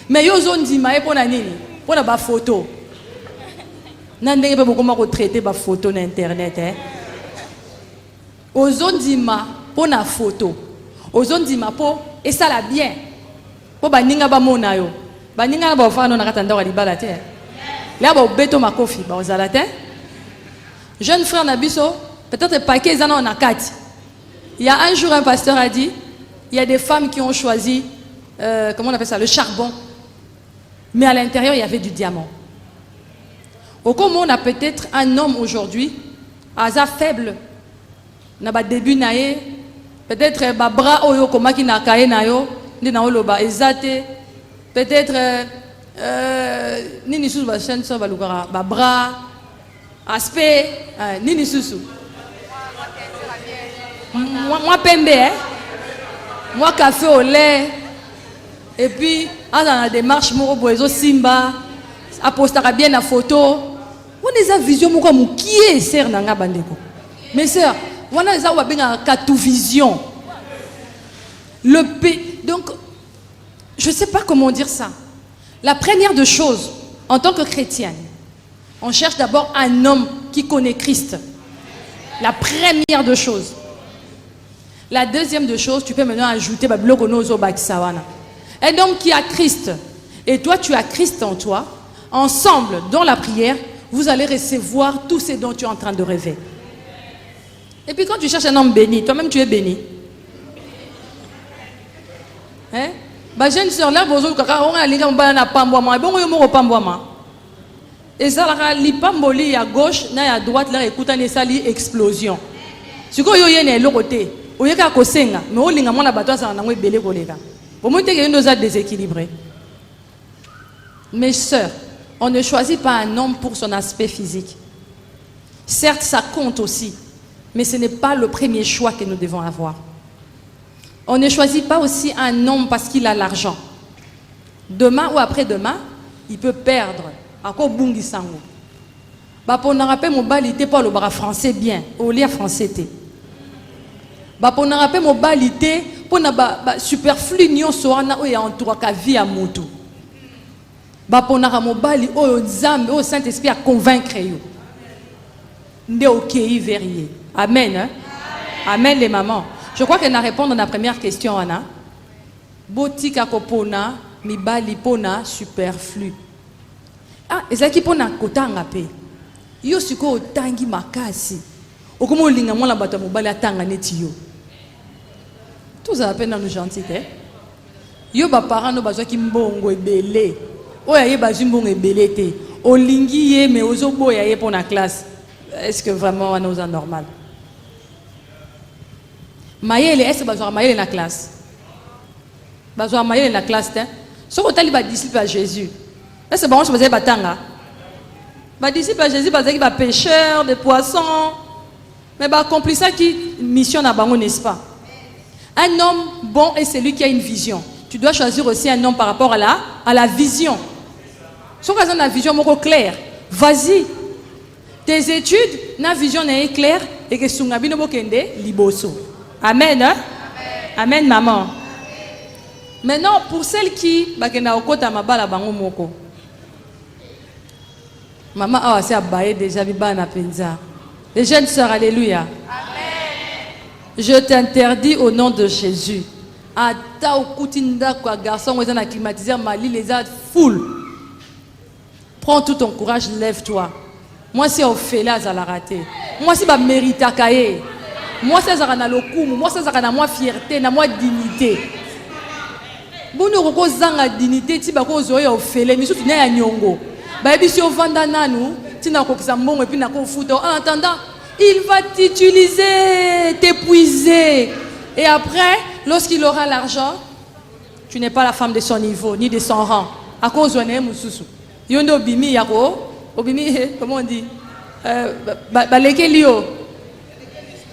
Mais yo zondi ma pona nini? Pona ba photo. Nandenge pe bokoma ko traiter ba photo na internet, hein. Ozondima pona photo. Ozondima po et ça la bien. Po baninga ba mona yo. Baninga ba fa no na katanda wa libala te. Là ba beto makofi ba ozala te. Jeune frère Nabiso, peut-être pas qu'ils en ont en quatre. Il y a un jour, un pasteur a dit, il y a des femmes qui ont choisi, comment on appelle ça, le charbon. Mais à l'intérieur, il y avait du diamant. Au comme on a peut-être un homme aujourd'hui, asa faible, n'a pas début naé, peut-être bras oyo koma ki na kae na yo, ndi na oloba ezate, peut-être nini sous ba chaîne so ba lukara ba bras aspect nini susu moi pembe hein, moi café au lait et puis dans la démarche moko boezo simba apostaka bien la photo on eza vision moko mukie ser nanga bandeko mes sœurs wana eza wa benga katu vision donc je sais pas comment dire ça. La première de choses en tant que chrétienne, on cherche d'abord un homme qui connaît Christ. La première de choses. La deuxième de choses, tu peux maintenant ajouter un homme qui a Christ. Et toi, tu as Christ en toi. Ensemble, dans la prière, vous allez recevoir tout ce dont tu es en train de rêver. Et puis quand tu cherches un homme béni, toi-même tu es béni. Hein? Bah jeune sœur là, vous avez et ça, l'ipamboli à gauche, à droite, là, écoute, ça explosion. Ce que vous avez l'autre côté, vous avez un senga, mais vous avez un bateau, ça a belé kolega. Pour moi, il y a une déséquilibré. Mes sœurs, on ne choisit pas un homme pour son aspect physique. Certes, ça compte aussi, mais ce n'est pas le premier choix que nous devons avoir. On ne choisit pas aussi un homme parce qu'il a l'argent. Demain ou après-demain, il peut perdre. Ako bungi sango. Ba pour na rappel mon balité pas le bras français bien, au lire français té. Ba pour na rappel mon balité pour na ba superflu nyon soana o ya entoura ka vie à mutu. Ba pour na mon bali o nzambe o Saint-Esprit a convaincre yo. Nde okei verrier. Amen. Hein? Amen les mamans. Je crois qu'elle a répondu à la première question Anna. Botika kopona mi bali pona superflu. Ah, ezaki pona kotanga pe. Yo siko otangi makasi. Okomo linga mwana bato mobali atanga neti yo. Tout ça appelle dans nos gentils. Yo ba parents no bazwa ki mbongo ebele. Oya ye bazwi mbongo ebele te. Olingi ye mais ozobo ya ye pona classe. Est-ce que vraiment on est normal? Maïele, est-ce que bazwa maïele na classe? Bazwa maïele na classe te. So ko tali ba disciple à Jésus. Est-ce que bon, je faisais batanga? Bah disciple à Jésus, parce qu'il va pêcheur de poissons. Mais bah accomplir ça qui mission à bango, n'est-ce pas? Un homme bon est celui qui a une vision. Tu dois choisir aussi un homme par rapport à la vision. Si tu as une vision claire, vas-y. Tes études, na vision n'est claire et que sungabi no bokende liboso. Amen. Hein? Amen maman. Maintenant pour celles qui bakenda okota mabala bango moko. Maman a assez abaye déjà bibana penza. Les jeunes sœurs, alléluia. Amen. Je t'interdis au nom de Jésus ata okuti ndako ya garçon eza na climatiseur malili eza full. Prends tout ton courage, lève-toi. Moi si ofele azalaka te. Moi si ba méritaka ye. Moi si azalaka na lokumu, moi si azalaka na moi fierté, na moi dignité. Bono koko zanga dignité ti bako zoya ofele misu tina ya nyongo. Ba ebisi ovanda nanu, tina kokisa mbongo et puis na ko futa. En attendant, il va t'utiliser, t'épuiser. Et après, lorsqu'il aura l'argent, tu n'es pas la femme de son niveau, ni de son rang. À cause de Moussoussou. Yondo Bimi Yako, Obimi, comment on dit Balekelio.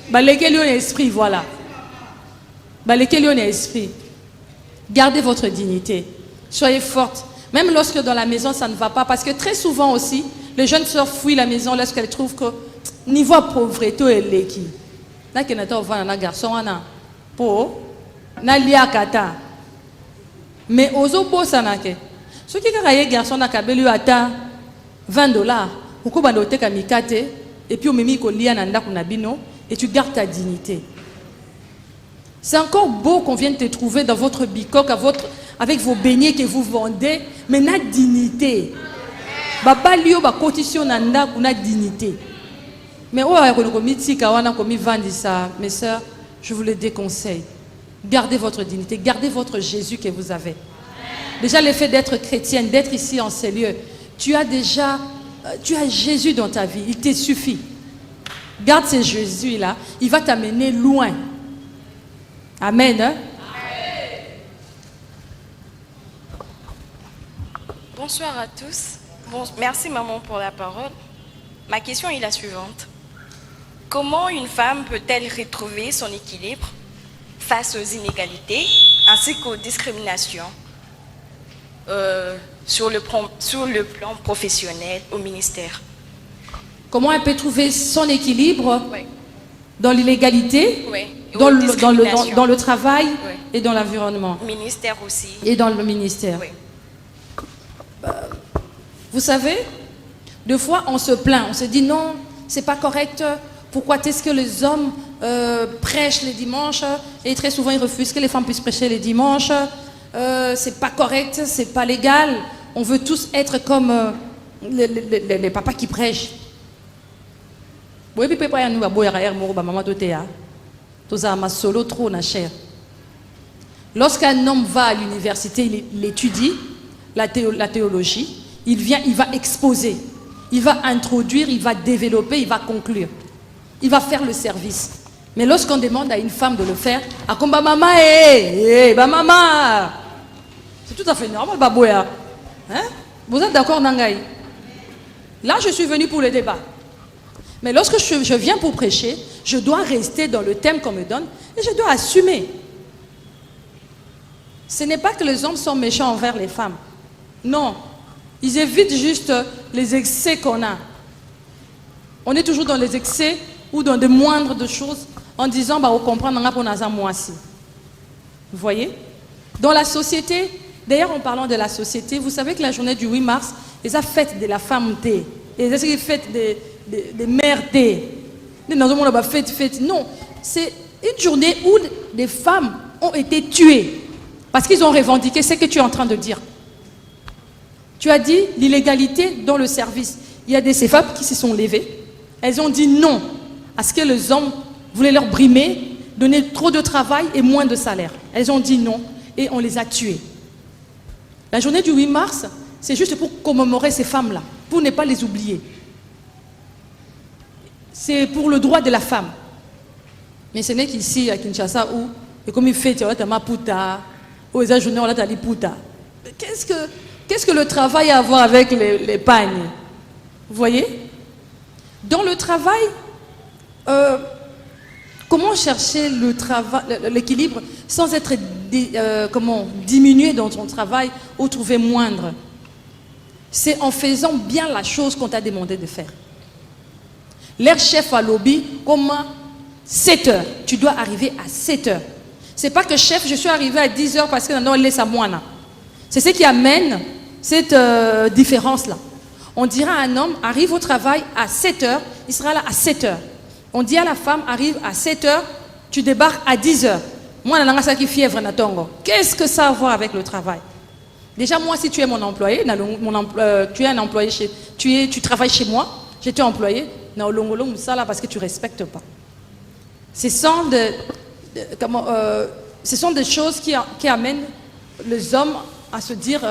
Balekelio esprit, voilà. Balekelio esprit. Gardez votre dignité. Soyez forte. Même lorsque dans la maison ça ne va pas. Parce que très souvent aussi, les jeunes sœurs fuient la maison lorsqu'elles trouvent que niveau pauvreté est l'équipe. Là, qu'il y a un garçon, po na liakata mais ozo bosa nake soki kaka ye garçon na kabeli ata $20 ukuba ndo teka mikate et puis omemi ko lia na ndako na bino et tu gardes ta dignité. C'est encore beau qu'on vienne te trouver dans votre bicoque avec vos beignets que vous vendez, mais na dignité. Baba lio ba cotisation na ndako na dignité. Mais oh ya ko mitika wana ko mi vandisa mes sœurs. Je vous le déconseille. Gardez votre dignité, gardez votre Jésus que vous avez. Déjà le fait d'être chrétienne, d'être ici en ces lieux, tu as Jésus dans ta vie, il te suffit. Garde ce Jésus-là, il va t'amener loin. Amen. Hein? Bonsoir à tous. Merci maman pour la parole. Ma question est la suivante. Comment une femme peut-elle retrouver son équilibre face aux inégalités ainsi qu'aux discriminations sur le plan professionnel au ministère? Comment elle peut trouver son équilibre dans l'illégalité, dans le travail et dans l'environnement? Ministère aussi. Et dans le ministère. Vous savez, des fois on se plaint, on se dit non, c'est pas correct. Pourquoi est-ce que les hommes prêchent les dimanches et très souvent ils refusent que les femmes puissent prêcher les dimanches? C'est pas correct, c'est pas légal. On veut tous être comme les papas qui prêchent. Lorsqu'un homme va à l'université, il étudie la théologie, il va exposer, il va introduire, il va développer, il va conclure. Il va faire le service. Mais lorsqu'on demande à une femme de le faire, à comme maman, maman, c'est tout à fait normal, baboya. Hein? Vous êtes d'accord, Nangaï? Là, je suis venu pour le débat. Mais lorsque je viens pour prêcher, je dois rester dans le thème qu'on me donne et je dois assumer. Ce n'est pas que les hommes sont méchants envers les femmes. Non. Ils évitent juste les excès qu'on a. On est toujours dans les excès ou dans des moindres de choses en disant bah on comprend moi aussi. Vous voyez? Dans la société, d'ailleurs en parlant de la société, vous savez que la journée du 8 mars, ils ont fête de la femme thé. Et ils ont fête des mères thé. Non, c'est une journée où des femmes ont été tuées parce qu'ils ont revendiqué ce que tu es en train de dire. Tu as dit l'illégalité dans le service. Il y a ces femmes qui se sont levées. Elles ont dit non à ce que les hommes voulaient leur brimer, donner trop de travail et moins de salaire. Elles ont dit non et on les a tuées. La journée du 8 mars, c'est juste pour commémorer ces femmes-là, pour ne pas les oublier. C'est pour le droit de la femme. Mais ce n'est qu'ici, à Kinshasa, où, et comme il fait, tu vois, puta, ou les journées, on a dit puta. Qu'est-ce que le travail a à voir avec les pagnes? Vous voyez? Dans le travail, comment chercher l'équilibre sans être diminué dans ton travail ou trouver moindre? C'est en faisant bien la chose qu'on t'a demandé de faire. Leur chef à lobby, comment 7 heures. Tu dois arriver à 7 heures. C'est pas que chef, je suis arrivé à 10 heures parce que non, il laisse à moi. C'est ce qui amène cette différence-là. On dira à un homme, arrive au travail à 7 heures, il sera là à 7 heures. On dit à la femme, arrive à 7 heures, tu débarques à 10 heures. Moi, je suis fièvre na tongo. Qu'est-ce que ça a à voir avec le travail? Déjà, moi, si tu es mon employé, tu es un employé tu travailles chez moi, j'étais employé, parce que tu ne respectes pas. Ce sont des choses qui amènent les hommes à se dire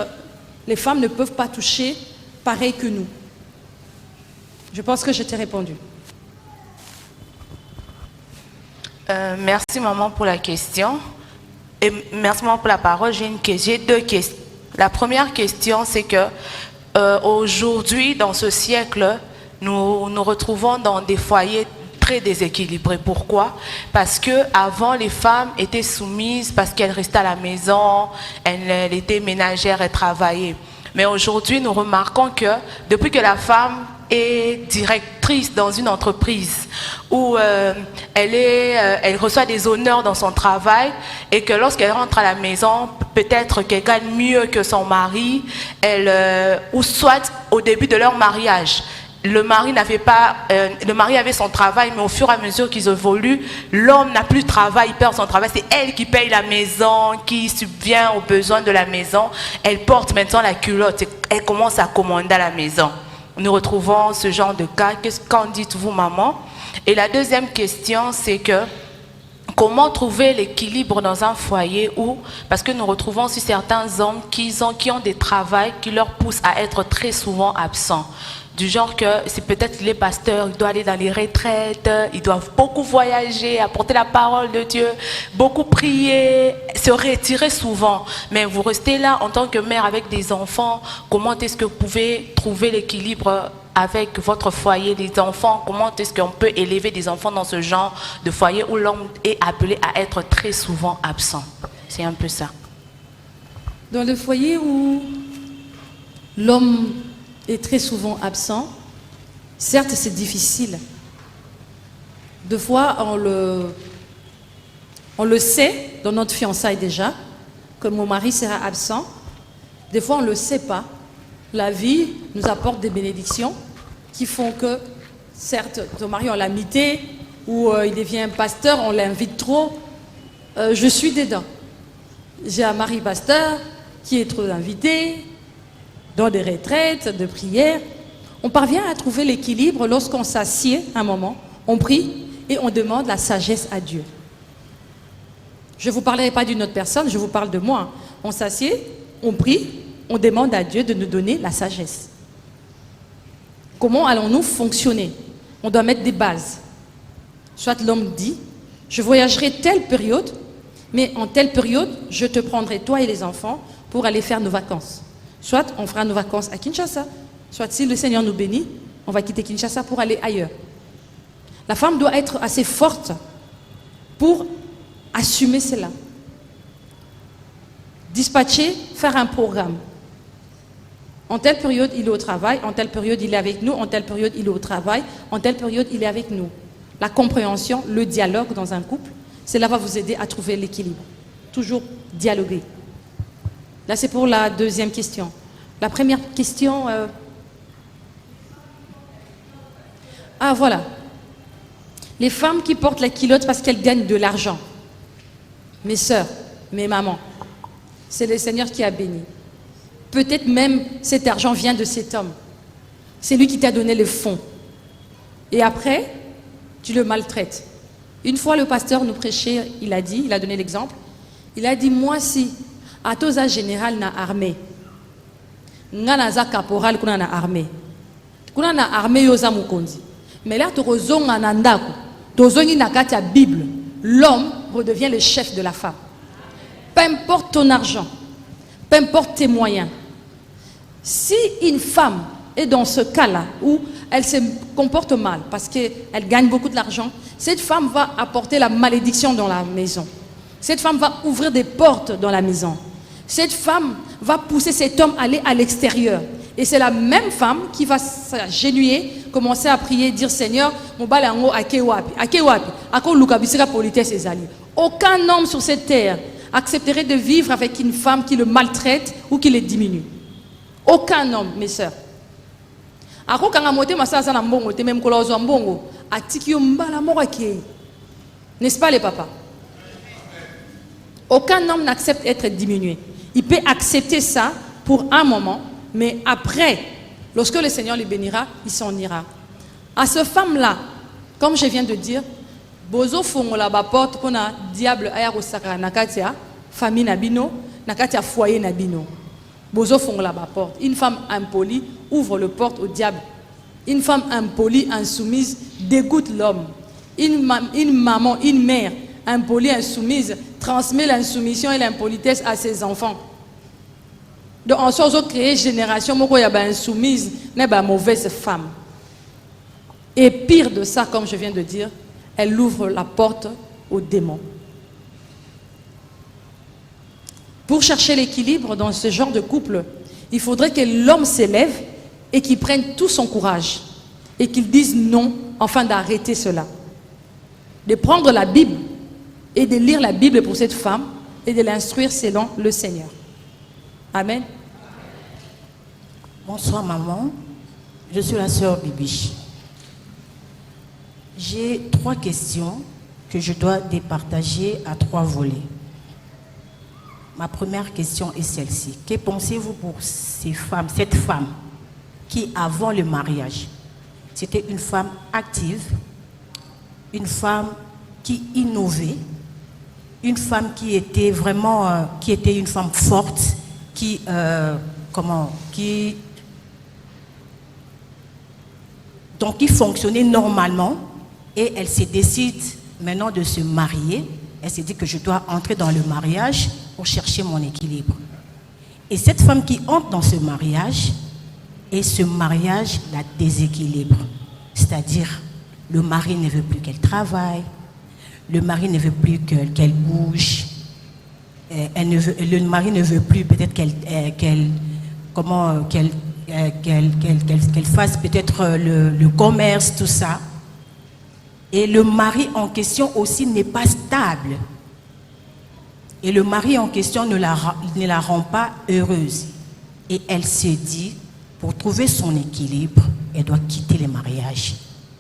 les femmes ne peuvent pas toucher pareil que nous. Je pense que je t'ai répondu. Merci maman pour la question. Et merci maman pour la parole. J'ai deux questions. La première question, c'est que aujourd'hui, dans ce siècle, nous nous retrouvons dans des foyers très déséquilibrés. Pourquoi? Parce que avant, les femmes étaient soumises parce qu'elles restaient à la maison, elles étaient ménagères, elles travaillaient. Mais aujourd'hui, nous remarquons que depuis que la femme est directrice dans une entreprise où elle reçoit des honneurs dans son travail et que lorsqu'elle rentre à la maison, peut-être qu'elle gagne mieux que son mari, ou soit au début de leur mariage. Le mari avait son travail, mais au fur et à mesure qu'ils évoluent, l'homme n'a plus de travail, il perd son travail. C'est elle qui paye la maison, qui subvient aux besoins de la maison. Elle porte maintenant la culotte, elle commence à commander à la maison. Nous retrouvons ce genre de cas. Qu'en dites-vous, maman? Et la deuxième question, c'est que comment trouver l'équilibre dans un foyer où, parce que nous retrouvons aussi certains hommes qui ont des travails qui leur poussent à être très souvent absents. Du genre que c'est peut-être qu'il est pasteur, il doit aller dans les retraites, ils doivent beaucoup voyager, apporter la parole de Dieu, beaucoup prier, se retirer souvent. Mais vous restez là en tant que mère avec des enfants. Comment est-ce que vous pouvez trouver l'équilibre avec votre foyer, des enfants? Comment est-ce qu'on peut élever des enfants dans ce genre de foyer où l'homme est appelé à être très souvent absent? C'est un peu ça. Dans le foyer où l'homme est très souvent absent, certes c'est difficile. Deux fois on le sait dans notre fiançailles déjà, que mon mari sera absent. Des fois on ne le sait pas. La vie nous apporte des bénédictions qui font que, certes, ton mari on l'a mité, ou il devient pasteur, on l'invite trop. Je suis dedans. J'ai un mari pasteur qui est trop invité, dans des retraites, de prières. On parvient à trouver l'équilibre lorsqu'on s'assied un moment, on prie et on demande la sagesse à Dieu. Je ne vous parlerai pas d'une autre personne, je vous parle de moi. On s'assied, on prie, on demande à Dieu de nous donner la sagesse. Comment allons-nous fonctionner? On doit mettre des bases. Soit l'homme dit, je voyagerai telle période, mais en telle période, je te prendrai toi et les enfants pour aller faire nos vacances. Soit on fera nos vacances à Kinshasa, soit si le Seigneur nous bénit, on va quitter Kinshasa pour aller ailleurs. La femme doit être assez forte pour assumer cela. Dispatcher, faire un programme. En telle période, il est au travail, en telle période, il est avec nous, en telle période, il est au travail, en telle période, il est avec nous. La compréhension, le dialogue dans un couple, cela va vous aider à trouver l'équilibre. Toujours dialoguer. Là, c'est pour la deuxième question. La première question... Ah, voilà. Les femmes qui portent la culotte parce qu'elles gagnent de l'argent. Mes sœurs, mes mamans, c'est le Seigneur qui a béni. Peut-être même cet argent vient de cet homme. C'est lui qui t'a donné les fonds. Et après, tu le maltraites. Une fois, le pasteur nous prêchait, il a donné l'exemple. Il a dit, moi si... Atoza général na armée. Nganaza caporal kuna na armée. Kuna na armée yoza mukonzi. Mais là tu rozonga na ndako. Tozongi na kati ya Bible. L'homme redevient le chef de la femme. Peu importe ton argent, peu importe tes moyens. Si une femme est dans ce cas-là où elle se comporte mal parce qu'elle gagne beaucoup d'argent, cette femme va apporter la malédiction dans la maison. Cette femme va ouvrir des portes dans la maison. Cette femme va pousser cet homme à aller à l'extérieur. Et c'est la même femme qui va s'agenouiller, commencer à prier, dire Seigneur, mon balango akewapi, akewapi, ako lukabisira politesse ezali. Aucun homme sur cette terre accepterait de vivre avec une femme qui le maltraite ou qui le diminue. Aucun homme, mes sœurs. Ako kanga mote masasa na mbongo, te même kolozo mbongo, atiki mbala moko akei. N'est-ce pas les papas? Aucun homme n'accepte d'être diminué. Il peut accepter ça pour un moment, mais après, lorsque le Seigneur le bénira, il s'en ira. À cette femme-là, comme je viens de dire, bozo fongola ba porte pour na diable aya kosaka nakatia famille nabino, nakatia foyer nabino. Bozo fongola ba porte. Une femme impolie ouvre le porte au diable. Une femme impolie, insoumise, dégoûte l'homme. Une maman, une mère impolie, insoumise, transmet l'insoumission et l'impolitesse à ses enfants. Donc, en sorte de créer une génération insoumise, n'est pas mauvaise femme. Et pire de ça, comme je viens de dire, elle ouvre la porte aux démons. Pour chercher l'équilibre dans ce genre de couple, il faudrait que l'homme s'élève et qu'il prenne tout son courage et qu'il dise non afin d'arrêter cela. De prendre la Bible et de lire la Bible pour cette femme et de l'instruire selon le Seigneur. Amen. Bonsoir maman, je suis la sœur Bibi. J'ai 3 questions que je dois départager à 3 volets. Ma première question est celle-ci. Que pensez-vous pour ces femmes, cette femme qui, avant le mariage, c'était une femme active, une femme qui innovait, une femme qui était vraiment, qui était une femme forte, qui fonctionnait normalement, et elle se décide maintenant de se marier. Elle s'est dit que je dois entrer dans le mariage pour chercher mon équilibre. Et cette femme qui entre dans ce mariage, et ce mariage la déséquilibre. C'est-à-dire, le mari ne veut plus qu'elle travaille, le mari ne veut plus qu'elle bouge, le mari ne veut plus peut-être qu'elle fasse peut-être le commerce, tout ça. Et le mari en question aussi n'est pas stable. Et le mari en question ne la rend pas heureuse. Et elle se dit, pour trouver son équilibre, elle doit quitter le mariage.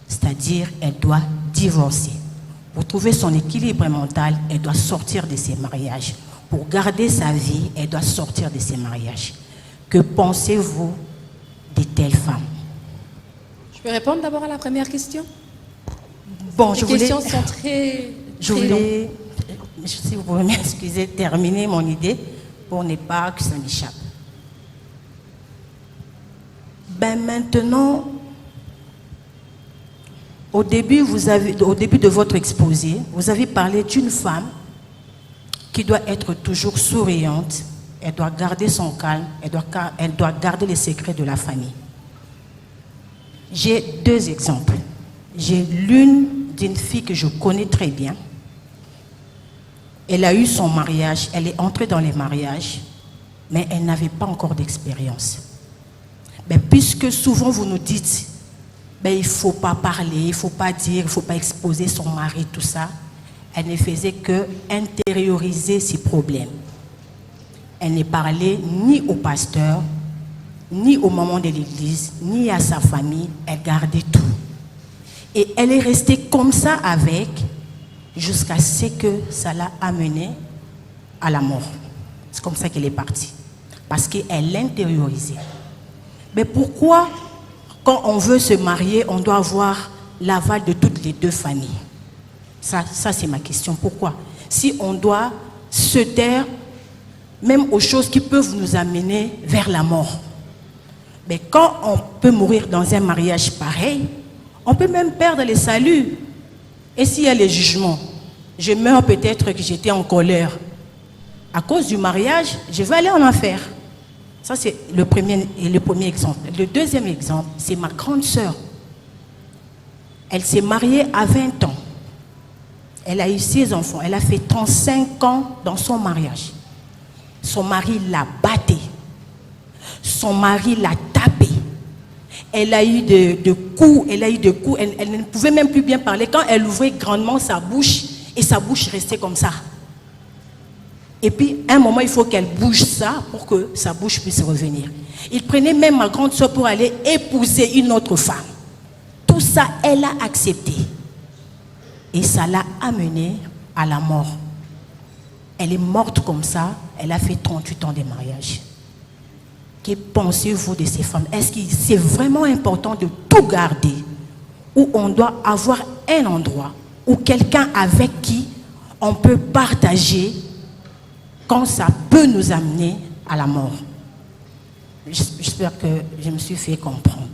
C'est-à-dire, elle doit divorcer. Pour trouver son équilibre mental, elle doit sortir de ses mariages. Pour garder sa vie, elle doit sortir de ses mariages. Que pensez-vous de telles femmes? Je peux répondre d'abord à la première question? Bon, les questions sont très longues. Si vous pouvez m'excuser, terminer mon idée pour ne pas que ça m'échappe. Ben maintenant, au début de votre exposé, vous avez parlé d'une femme qui doit être toujours souriante, elle doit garder son calme, elle doit garder les secrets de la famille. J'ai 2 exemples. J'ai l'une d'une fille que je connais très bien. Elle a eu son mariage, elle est entrée dans les mariages, mais elle n'avait pas encore d'expérience. Mais puisque souvent vous nous dites, il ne faut pas parler, il ne faut pas dire, il ne faut pas exposer son mari, tout ça, elle ne faisait que intérioriser ses problèmes. Elle ne parlait ni au pasteur, ni au moment de l'église, ni à sa famille, elle gardait tout. Et elle est restée comme ça avec, jusqu'à ce que ça l'a amenée à la mort. C'est comme ça qu'elle est partie. Parce qu'elle l'intériorisait. Mais pourquoi, quand on veut se marier, on doit avoir l'aval de toutes les 2 familles? Ça c'est ma question. Pourquoi? Si on doit se taire, même aux choses qui peuvent nous amener vers la mort. Mais quand on peut mourir dans un mariage pareil, on peut même perdre le salut. Et s'il y a les jugements, je meurs peut-être que j'étais en colère. À cause du mariage, je vais aller en enfer. Ça, c'est le premier exemple. Le deuxième exemple, c'est ma grande sœur. Elle s'est mariée à 20 ans. Elle a eu 6 enfants. Elle a fait 35 ans dans son mariage. Son mari l'a battue. Son mari l'a tapée. Elle a eu de coups. Elle ne pouvait même plus bien parler. Quand elle ouvrait grandement sa bouche, et sa bouche restait comme ça. Et puis, à un moment, il faut qu'elle bouge ça pour que sa bouche puisse revenir. Il prenait même ma grande soeur pour aller épouser une autre femme. Tout ça, elle a accepté. Et ça l'a amenée à la mort. Elle est morte comme ça, elle a fait 38 ans de mariage. Que pensez-vous de ces femmes? Est-ce que c'est vraiment important de tout garder? Ou on doit avoir un endroit ou quelqu'un avec qui on peut partager quand ça peut nous amener à la mort? J'espère que je me suis fait comprendre.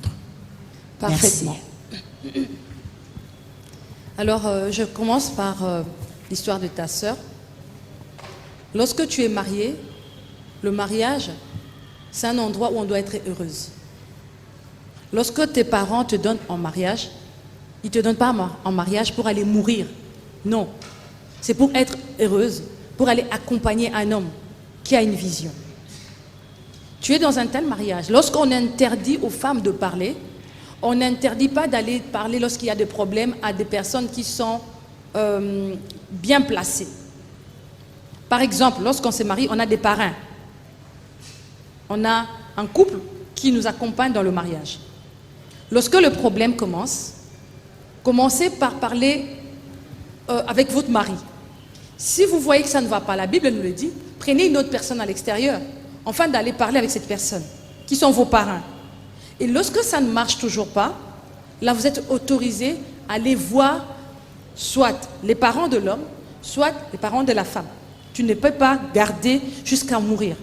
Parfaitement. Merci. Alors, je commence par l'histoire de ta sœur. Lorsque tu es mariée, le mariage, c'est un endroit où on doit être heureuse. Lorsque tes parents te donnent en mariage, ils ne te donnent pas en mariage pour aller mourir. Non. C'est pour être heureuse, pour aller accompagner un homme qui a une vision. Tu es dans un tel mariage. Lorsqu'on interdit aux femmes de parler, on n'interdit pas d'aller parler lorsqu'il y a des problèmes à des personnes qui sont bien placées. Par exemple, lorsqu'on se marie, on a des parrains. On a un couple qui nous accompagne dans le mariage. Lorsque le problème commence, commencez par parler avec votre mari. Si vous voyez que ça ne va pas, la Bible nous le dit, prenez une autre personne à l'extérieur, afin d'aller parler avec cette personne, qui sont vos parrains. Et lorsque ça ne marche toujours pas, là vous êtes autorisé à aller voir soit les parents de l'homme, soit les parents de la femme. Tu ne peux pas garder jusqu'à mourir.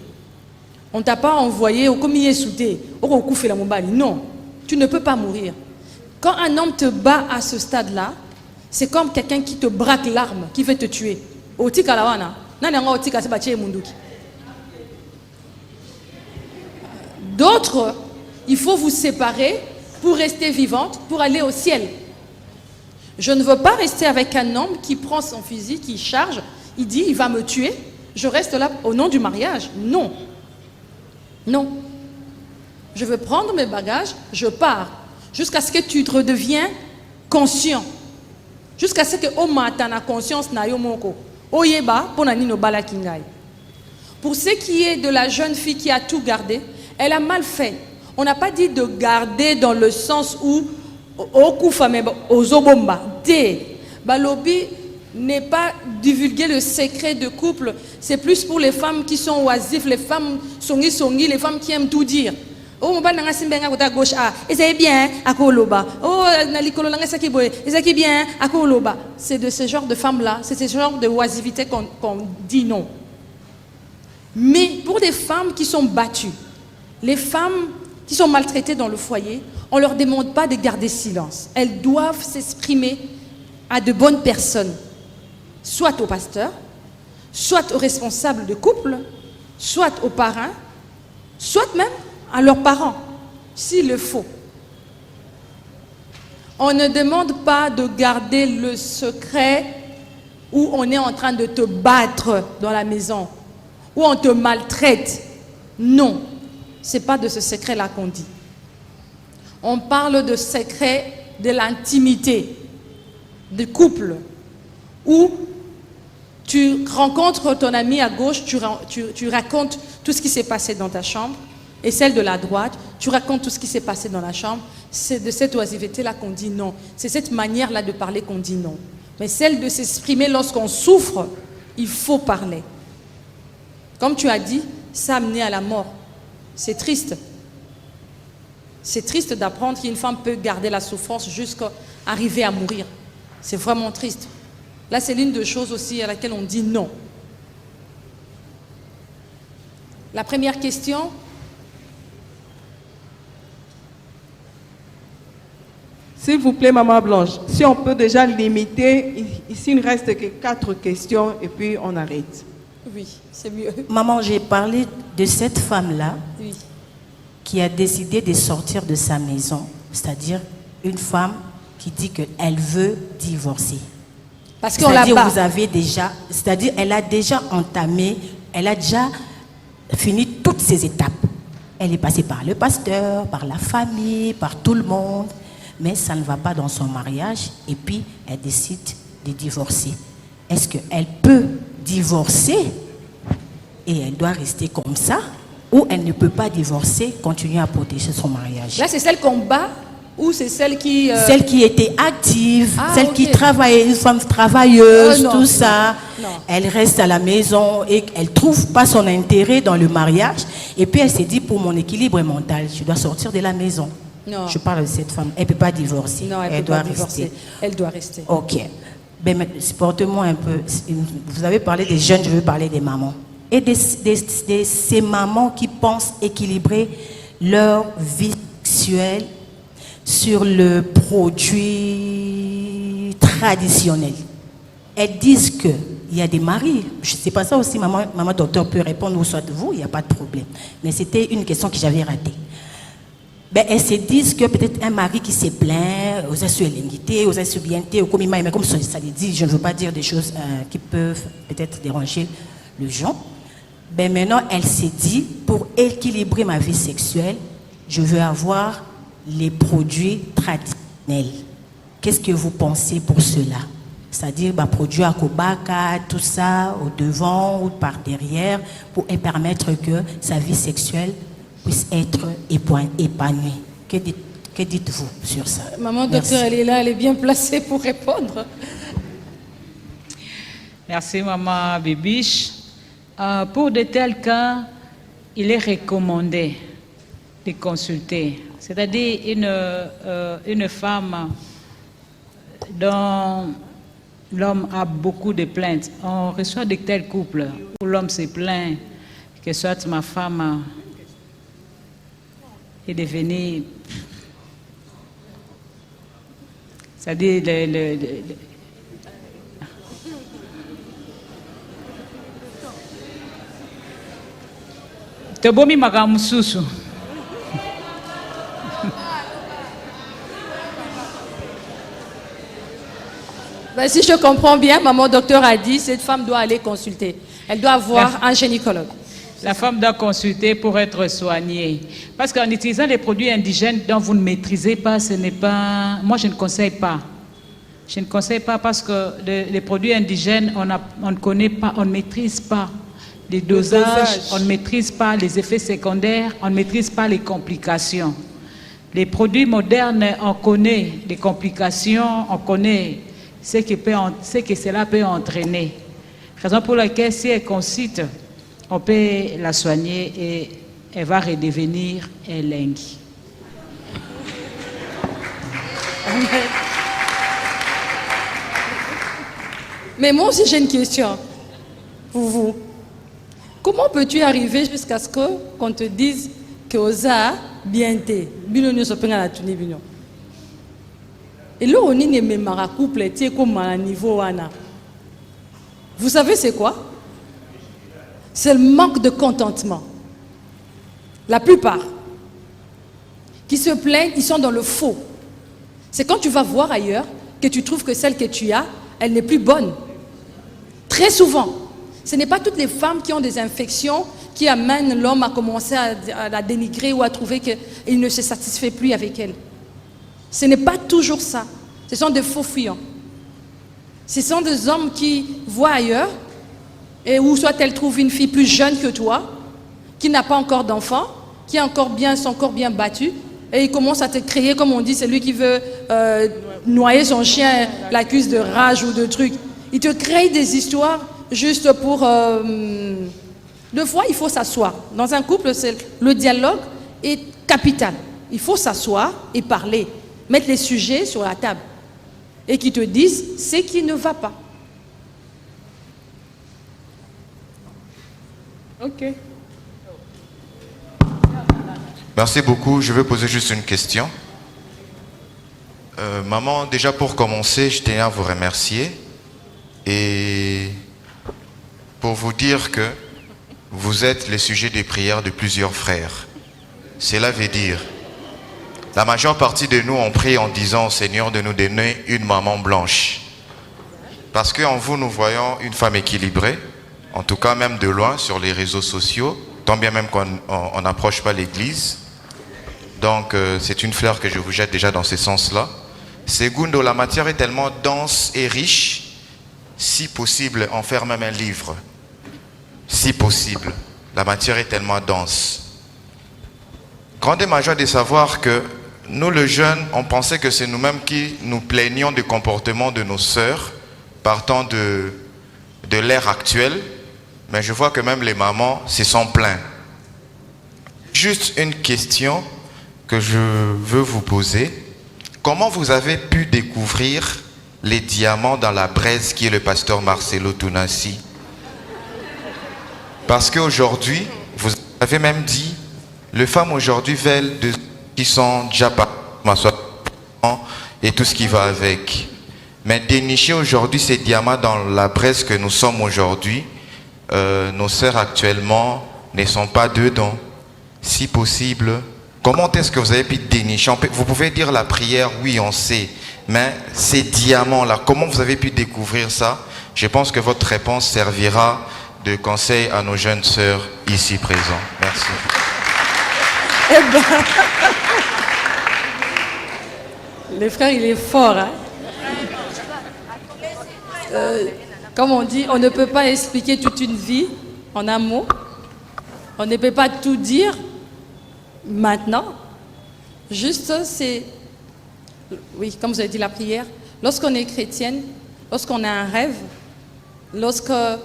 On ne t'a pas envoyé au commis souté, au coup fait la mombali. Non, tu ne peux pas mourir. Quand un homme te bat à ce stade-là, c'est comme quelqu'un qui te braque l'arme, qui veut te tuer. D'autres, il faut vous séparer pour rester vivante, pour aller au ciel. Je ne veux pas rester avec un homme qui prend son fusil, qui charge, il dit il va me tuer, je reste là au nom du mariage. Non. Non. Je veux prendre mes bagages, je pars, jusqu'à ce que tu te redeviens conscient. Jusqu'à ce que au matin la conscience na yo moko. Oyeba ponani no bala kingai. Pour ce qui est de la jeune fille qui a tout gardé, elle a mal fait. On n'a pas dit de garder dans le sens où Ozobomba. Balobi n'est pas divulguer le secret de couple. C'est plus pour les femmes qui sont oisives, les femmes songi, les femmes qui aiment tout dire. Oh, gauche, c'est bien, à Koloba. Oh, c'est bien, à Koloba. C'est de ce genre de femmes-là, c'est ce genre de oisivité qu'on dit non. Mais pour des femmes qui sont battues, les femmes qui sont maltraitées dans le foyer, on ne leur demande pas de garder silence. Elles doivent s'exprimer à de bonnes personnes, soit au pasteur, soit aux responsables de couple, soit aux parrains, soit même à leurs parents, s'il le faut. On ne demande pas de garder le secret où on est en train de te battre dans la maison, où on te maltraite. Non, ce n'est pas de ce secret-là qu'on dit. On parle de secret de l'intimité, de couple, où tu rencontres ton ami à gauche, tu racontes tout ce qui s'est passé dans ta chambre, et celle de la droite, tu racontes tout ce qui s'est passé dans la chambre. C'est de cette oisiveté-là qu'on dit non. C'est cette manière-là de parler qu'on dit non. Mais celle de s'exprimer lorsqu'on souffre, il faut parler. Comme tu as dit, ça a amené à la mort. C'est triste. C'est triste d'apprendre qu'une femme peut garder la souffrance jusqu'à arriver à mourir. C'est vraiment triste. Là, c'est l'une des choses aussi à laquelle on dit non. La première question. S'il vous plaît, Maman Blanche, si on peut déjà limiter, ici il ne reste que 4 questions et puis on arrête. Oui, c'est mieux. Maman, j'ai parlé de cette femme-là Oui. qui a décidé de sortir de sa maison, c'est-à-dire une femme qui dit qu'elle veut divorcer. Parce qu'on l'a C'est-à-dire vous avez déjà, c'est-à-dire elle a déjà entamé, elle a déjà fini toutes ces étapes. Elle est passée par le pasteur, par la famille, par tout le monde, mais ça ne va pas dans son mariage et puis elle décide de divorcer. Est-ce qu'elle peut divorcer et elle doit rester comme ça, ou elle ne peut pas divorcer, continuer à protéger son mariage? Là, c'est celle qu'on bat ou c'est celle qui... Celle qui était active, Ah, celle ok. qui travaillait, une femme travailleuse, Non, tout non, ça. non. Elle reste à la maison et elle trouve pas son intérêt dans le mariage. Et puis elle s'est dit, pour mon équilibre mental, je dois sortir de la maison. Non. Je parle de cette femme. Elle peut pas divorcer. Non, elle peut doit pas divorcer. rester. Elle doit rester. Ok. Ben, supporte-moi un peu. Vous avez parlé des jeunes, je veux parler des mamans. Et ces mamans qui pensent équilibrer leur vie sexuelle sur le produit traditionnel. Elles disent qu'il y a des maris, je ne sais pas ça aussi, maman docteur peut répondre, ou soit vous, il n'y a pas de problème. Mais c'était une question que j'avais ratée. Ben, elles se disent que peut-être un mari qui se plaint, aux insulinité, aux insubienté, au commis, mais comme ça le dit, je ne veux pas dire des choses qui peuvent peut-être déranger le gens. Ben maintenant, elle s'est dit, pour équilibrer ma vie sexuelle, je veux avoir les produits traditionnels. Qu'est-ce que vous pensez pour cela? C'est-à-dire, produits à Kobaka, tout ça, au devant ou par derrière, pour permettre que sa vie sexuelle puisse être épanouie. Que dites-vous sur ça? Maman Merci. docteur, elle est là, elle est bien placée pour répondre. Merci, maman Bibiche. Pour de tels cas, il est recommandé de consulter. C'est-à-dire une femme dont l'homme a beaucoup de plaintes. On reçoit de tels couples où l'homme se plaint que soit ma femme est devenue... C'est-à-dire Tebomi Magamususu. Ben, si je comprends bien, maman docteur a dit, cette femme doit aller consulter. Elle doit voir un gynécologue. La femme doit consulter pour être soignée. Parce qu'en utilisant les produits indigènes dont vous ne maîtrisez pas, ce n'est pas... Moi, je ne conseille pas. Je ne conseille pas parce que les produits indigènes, on ne connaît pas, on ne maîtrise pas les dosages, on ne maîtrise pas les effets secondaires, on ne maîtrise pas les complications. Les produits modernes, on connaît les complications, on connaît ce que cela peut entraîner. Raison pour laquelle, si elle consulte, on peut la soigner et elle va redevenir lingue. Mais moi aussi, j'ai une question pour vous. Comment peux-tu arriver jusqu'à ce qu'on te dise que Oza bien t'es? Et là, on est même couple, tu es comme à un niveau. Vous savez c'est quoi? C'est le manque de contentement. La plupart qui se plaignent, ils sont dans le faux. C'est quand tu vas voir ailleurs que tu trouves que celle que tu as, elle n'est plus bonne. Très souvent. Ce n'est pas toutes les femmes qui ont des infections qui amènent l'homme à commencer à la dénigrer ou à trouver qu'il ne se satisfait plus avec elle. Ce n'est pas toujours ça. Ce sont des faux fuyants. Ce sont des hommes qui voient ailleurs, et où soit elle trouve une fille plus jeune que toi, qui n'a pas encore d'enfant, qui a encore son corps bien battu, et il commence à te créer, comme on dit, c'est lui qui veut noyer son chien, l'accuse de rage ou de trucs. Il te crée des histoires juste pour... Deux fois, il faut s'asseoir. Dans un couple, le dialogue est capital. Il faut s'asseoir et parler, mettre les sujets sur la table et qu'ils te disent ce qui ne va pas. Ok. Merci beaucoup. Je vais poser juste une question. Maman, déjà pour commencer, je tiens à vous remercier et pour vous dire que vous êtes les sujets des prières de plusieurs frères. Cela veut dire, la majeure partie de nous ont prié en disant au Seigneur de nous donner une maman blanche. Parce qu'en vous, nous voyons une femme équilibrée, en tout cas même de loin sur les réseaux sociaux, tant bien même qu'on n'approche pas l'église. Donc c'est une fleur que je vous jette déjà dans ce sens-là. Segundo, la matière est tellement dense et riche, si possible, en faire même un livre. Si possible, la matière est tellement dense. Grande est ma joie de savoir que nous, le jeune, on pensait que c'est nous-mêmes qui nous plaignions du comportement de nos sœurs partant de l'ère actuelle, mais je vois que même les mamans se sont plaintes. Juste une question que je veux vous poser. Comment vous avez pu découvrir les diamants dans la braise qui est le pasteur Marcelo Tounassi? Parce qu'aujourd'hui, vous avez même dit, les femmes aujourd'hui veulent de qui sont déjà pas et tout ce qui va avec. Mais dénicher aujourd'hui ces diamants dans la braise que nous sommes aujourd'hui, nos sœurs actuellement ne sont pas dedans. Si possible, comment est-ce que vous avez pu dénicher? Vous pouvez dire la prière, oui, on sait. Mais ces diamants-là, comment vous avez pu découvrir ça? Je pense que votre réponse servira de conseil à nos jeunes sœurs ici présentes. Merci. Eh ben, le frère, il est fort. Hein? Comme on dit, on ne peut pas expliquer toute une vie en un mot. On ne peut pas tout dire maintenant. Juste, c'est... Oui, comme vous avez dit, la prière. Lorsqu'on est chrétienne, lorsqu'on a un rêve, lorsqu'on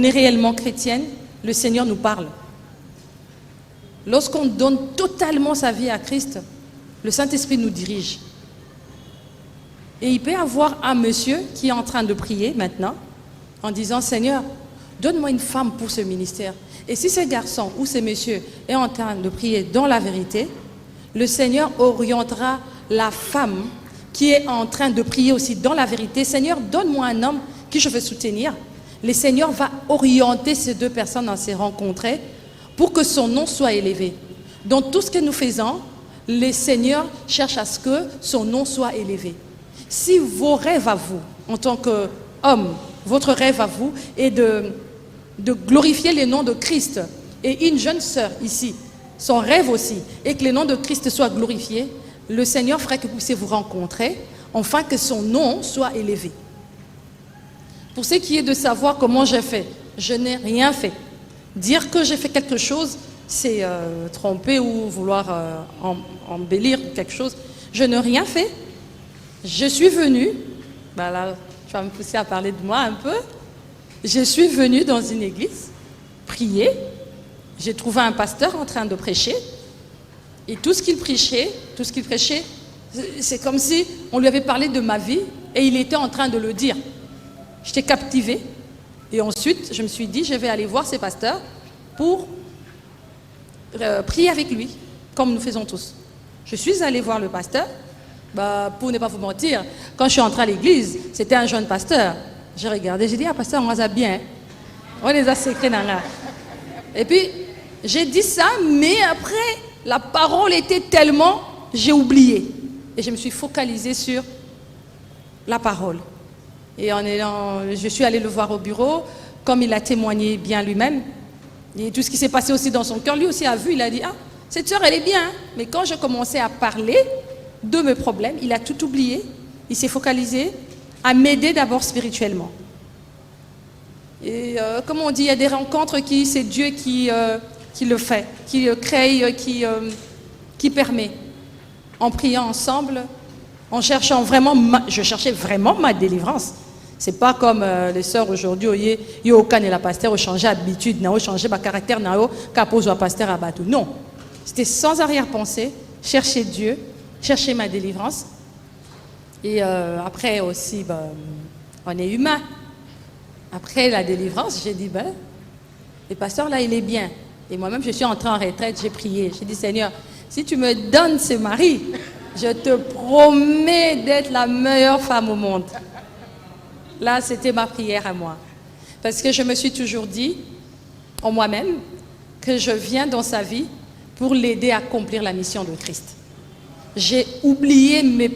est réellement chrétienne, le Seigneur nous parle. Lorsqu'on donne totalement sa vie à Christ, le Saint-Esprit nous dirige. Et il peut y avoir un monsieur qui est en train de prier maintenant, en disant, Seigneur, donne-moi une femme pour ce ministère. Et si ce garçon ou ce monsieur est en train de prier dans la vérité, le Seigneur orientera la femme qui est en train de prier aussi dans la vérité. Seigneur, donne-moi un homme que je veux soutenir. Le Seigneur va orienter ces deux personnes à se rencontrer pour que son nom soit élevé. Dans tout ce que nous faisons, le Seigneur cherche à ce que son nom soit élevé. Si vos rêves à vous, en tant qu'homme, votre rêve à vous est de glorifier le nom de Christ, et une jeune sœur ici, son rêve aussi, et que le nom de Christ soit glorifié, le Seigneur fera que vous puissiez vous rencontrer, afin que son nom soit élevé. Pour ce qui est de savoir comment j'ai fait, je n'ai rien fait. Dire que j'ai fait quelque chose, c'est tromper ou vouloir embellir quelque chose. Je n'ai rien fait. Je suis venue, ben là, tu vas me pousser à parler de moi un peu. Je suis venue dans une église, prier. J'ai trouvé un pasteur en train de prêcher. Et tout ce qu'il prêchait, c'est comme si on lui avait parlé de ma vie et il était en train de le dire. J'étais captivée. Et ensuite, je me suis dit, je vais aller voir ces pasteurs pour prier avec lui, comme nous faisons tous. Je suis allée voir le pasteur. Pour ne pas vous mentir, quand je suis entrée à l'église, c'était un jeune pasteur. J'ai regardé, j'ai dit, ah pasteur, on les a bien. On les a secrets dans là. Et puis, j'ai dit ça, mais après, la parole était tellement, j'ai oublié. Et je me suis focalisée sur la parole. Et je suis allée le voir au bureau, comme il a témoigné bien lui-même. Et tout ce qui s'est passé aussi dans son cœur, lui aussi a vu, il a dit, ah, cette soeur, elle est bien. Hein? Mais quand je commençais à parler de mes problèmes, il a tout oublié. Il s'est focalisé à m'aider d'abord spirituellement. Et comme on dit, il y a des rencontres c'est Dieu qui le fait, qui crée, qui permet. En priant ensemble, en cherchant vraiment, je cherchais vraiment ma délivrance. C'est pas comme les sœurs aujourd'hui, il y a aucun et la pasteur, changer d'habitude, changer de caractère, capose au pasteur à bateau. Non. C'était sans arrière-pensée, chercher Dieu, chercher ma délivrance. Et après aussi, on est humain. Après la délivrance, j'ai dit, le pasteur là, il est bien. Et moi-même, je suis entrée en retraite, j'ai prié. J'ai dit, Seigneur, si tu me donnes ce mari, je te promets d'être la meilleure femme au monde. Là, c'était ma prière à moi. Parce que je me suis toujours dit, en moi-même, que je viens dans sa vie pour l'aider à accomplir la mission de Christ. J'ai oublié mes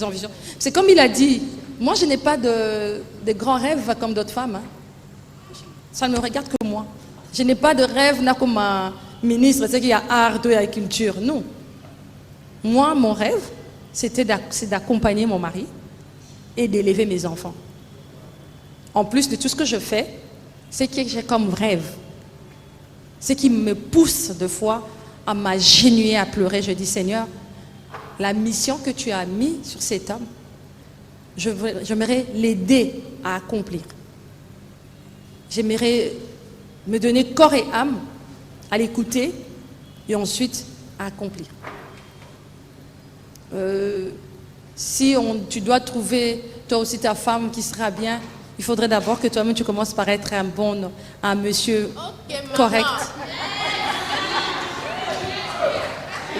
ambitions. C'est comme il a dit, moi je n'ai pas de grands rêves comme d'autres femmes. Hein. Ça ne me regarde que moi. Je n'ai pas de rêve comme un ministre, c'est qu'il y a art et la culture. Non. Moi, mon rêve, c'est d'accompagner mon mari et d'élever mes enfants. En plus de tout ce que je fais, c'est que j'ai comme rêve. Ce qui me pousse de fois à m'agenouiller, à pleurer. Je dis, Seigneur, la mission que tu as mise sur cet homme, j'aimerais l'aider à accomplir. J'aimerais me donner corps et âme à l'écouter et ensuite à accomplir. Si tu dois trouver toi aussi ta femme qui sera bien, il faudrait d'abord que toi-même tu commences par être un monsieur correct.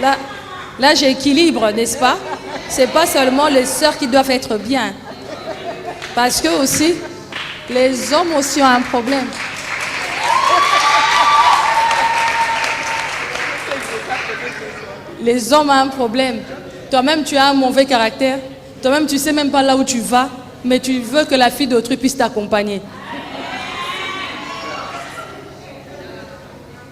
Là j'équilibre, n'est-ce pas? C'est pas seulement les sœurs qui doivent être bien. Parce que aussi, les hommes aussi ont un problème. Les hommes ont un problème. Toi-même, tu as un mauvais caractère. Toi-même, tu ne sais même pas là où tu vas, mais tu veux que la fille d'autrui puisse t'accompagner.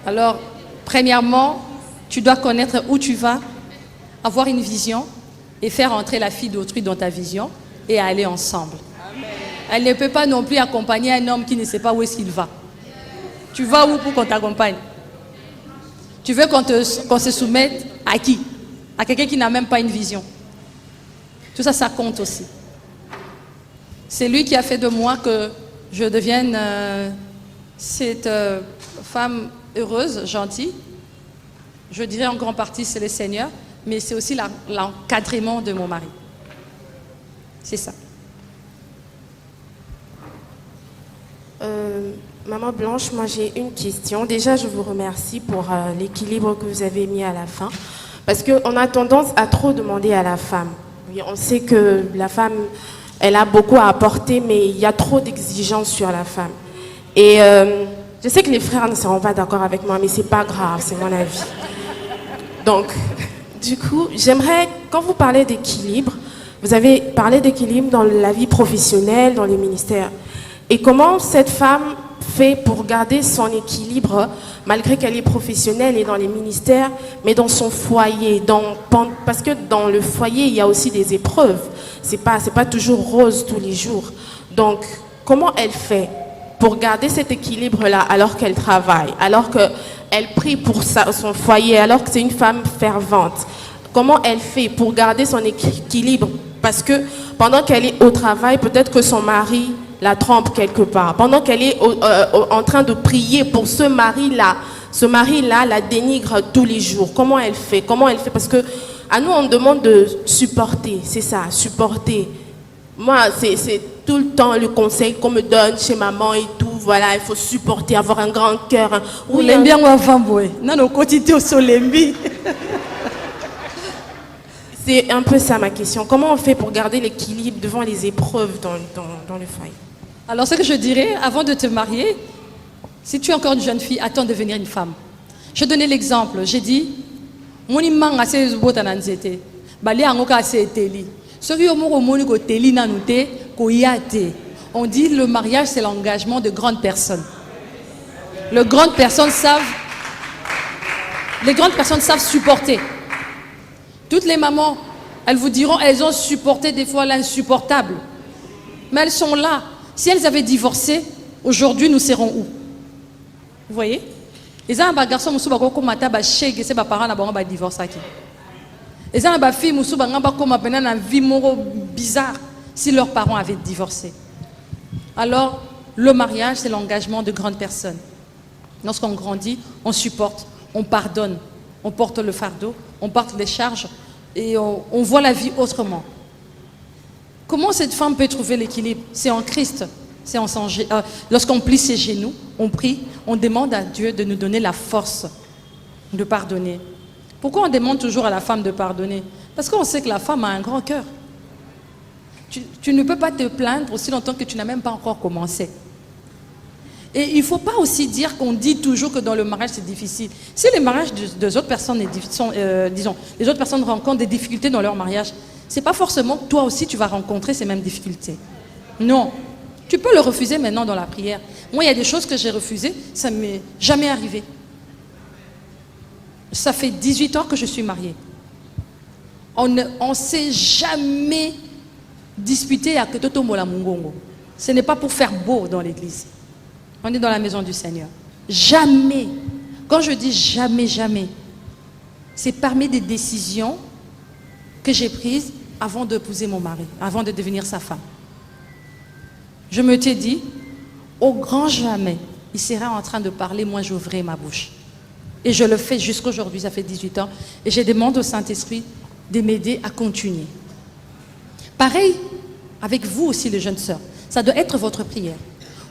Alors, premièrement, tu dois connaître où tu vas, avoir une vision et faire entrer la fille d'autrui dans ta vision et aller ensemble. Elle ne peut pas non plus accompagner un homme qui ne sait pas où est-ce qu'il va. Tu vas où pour qu'on t'accompagne? Tu veux qu'on se soumette à qui? À quelqu'un qui n'a même pas une vision. Tout ça, ça compte aussi. C'est lui qui a fait de moi que je devienne cette femme heureuse, gentille. Je dirais en grande partie c'est le Seigneur, mais c'est aussi l'encadrement de mon mari. C'est ça. Maman Blanche, moi j'ai une question. Déjà, je vous remercie pour l'équilibre que vous avez mis à la fin. Parce qu'on a tendance à trop demander à la femme. Oui, on sait que la femme, elle a beaucoup à apporter, mais il y a trop d'exigences sur la femme. Et je sais que les frères ne seront pas d'accord avec moi, mais c'est pas grave, c'est mon avis. Donc, du coup, j'aimerais, quand vous parlez d'équilibre, vous avez parlé d'équilibre dans la vie professionnelle, dans les ministères. Et comment cette femme fait pour garder son équilibre, malgré qu'elle est professionnelle et dans les ministères, mais dans son foyer, parce que dans le foyer, il y a aussi des épreuves. C'est pas toujours rose tous les jours. Donc, comment elle fait pour garder cet équilibre-là alors qu'elle travaille, alors qu'elle prie pour son foyer, alors que c'est une femme fervente? Comment elle fait pour garder son équilibre? Parce que pendant qu'elle est au travail, peut-être que son mari la trompe quelque part. Pendant qu'elle est en train de prier pour ce mari-là la dénigre tous les jours. Comment elle fait? Parce que à nous, on demande de supporter. C'est ça, supporter. Moi, c'est tout le temps le conseil qu'on me donne chez maman et tout. Voilà, il faut supporter, avoir un grand cœur. Oui, bien on va non, non, quotidien au solembi. C'est un peu ça ma question. Comment on fait pour garder l'équilibre devant les épreuves dans le foyer? Alors, ce que je dirais, avant de te marier, si tu es encore une jeune fille, attends de devenir une femme. Je donnais l'exemple. J'ai dit, on dit le mariage, c'est l'engagement de grandes personnes. Les grandes personnes savent supporter. Toutes les mamans, elles vous diront, elles ont supporté des fois l'insupportable. Mais elles sont là. Si elles avaient divorcé, aujourd'hui, nous serons où? Vous voyez? Les gens qui garçons musu bako koma ta ba shege se ba parents na bango ba divorcer ki. Les gens ba fille musu ba ngamba koma pena na vie moro bizarre si leurs parents avaient divorcé. Alors, le mariage, c'est l'engagement de grandes personnes. Lorsqu'on grandit, on supporte, on pardonne, on porte le fardeau, on porte les charges et on voit la vie autrement. Comment cette femme peut trouver l'équilibre? C'est en Christ. C'est lorsqu'on plie ses genoux, on prie, on demande à Dieu de nous donner la force de pardonner. Pourquoi on demande toujours à la femme de pardonner? Parce qu'on sait que la femme a un grand cœur. Tu ne peux pas te plaindre aussi longtemps que tu n'as même pas encore commencé. Et il ne faut pas aussi dire qu'on dit toujours que dans le mariage c'est difficile. Si les mariages des autres personnes, les autres personnes rencontrent des difficultés dans leur mariage, ce n'est pas forcément que toi aussi tu vas rencontrer ces mêmes difficultés. Non. Tu peux le refuser maintenant dans la prière. Moi, il y a des choses que j'ai refusées, ça ne m'est jamais arrivé. Ça fait 18 ans que je suis mariée. On ne s'est jamais disputé à Ketoto Mola Mungongo. Ce n'est pas pour faire beau dans l'église. On est dans la maison du Seigneur. Jamais. Quand je dis jamais, jamais. c'est parmi des décisions que j'ai prises avant d'épouser mon mari, avant de devenir sa femme. Je me t'ai dit, au grand jamais, il sera en train de parler, moi j'ouvrirai ma bouche. Et je le fais jusqu'aujourd'hui, ça fait 18 ans. Et je demande au Saint-Esprit de m'aider à continuer. Pareil, avec vous aussi les jeunes sœurs, ça doit être votre prière.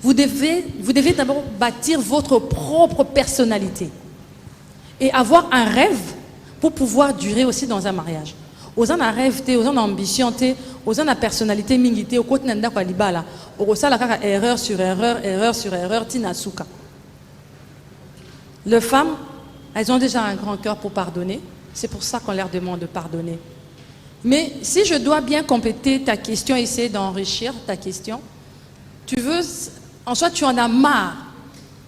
Vous devez d'abord bâtir votre propre personnalité. Et avoir un rêve pour pouvoir durer aussi dans un mariage. Aux gens un rêve, aux gens ambition, aux gens personnalité mingité, au côté nanda kwa libala, au ça la kaka erreur sur erreur, tinasuka. Les femmes, elles ont déjà un grand cœur pour pardonner. C'est pour ça qu'on leur demande de pardonner. Mais si je dois bien compléter ta question, essayer d'enrichir ta question, tu veux, en soi tu en as marre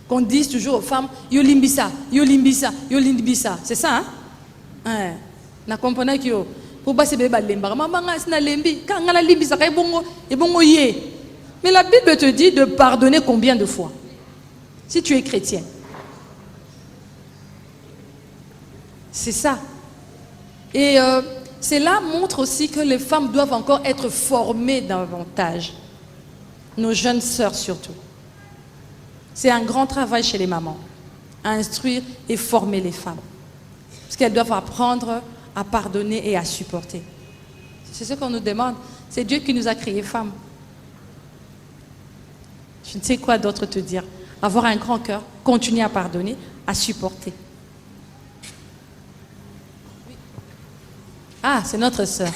qu'on dise toujours aux femmes, yo limbisa, yo limbisa, yo limbisa. C'est ça, hein? Na comprenez que yo. Mais la Bible te dit de pardonner combien de fois? Si tu es chrétien. C'est ça. Et cela montre aussi que les femmes doivent encore être formées davantage. Nos jeunes sœurs surtout. C'est un grand travail chez les mamans. À instruire et former les femmes. Parce qu'elles doivent apprendre à pardonner et à supporter. C'est ce qu'on nous demande. C'est Dieu qui nous a créés femmes. Je ne sais quoi d'autre te dire. Avoir un grand cœur, continuer à pardonner, à supporter. Ah, c'est notre sœur.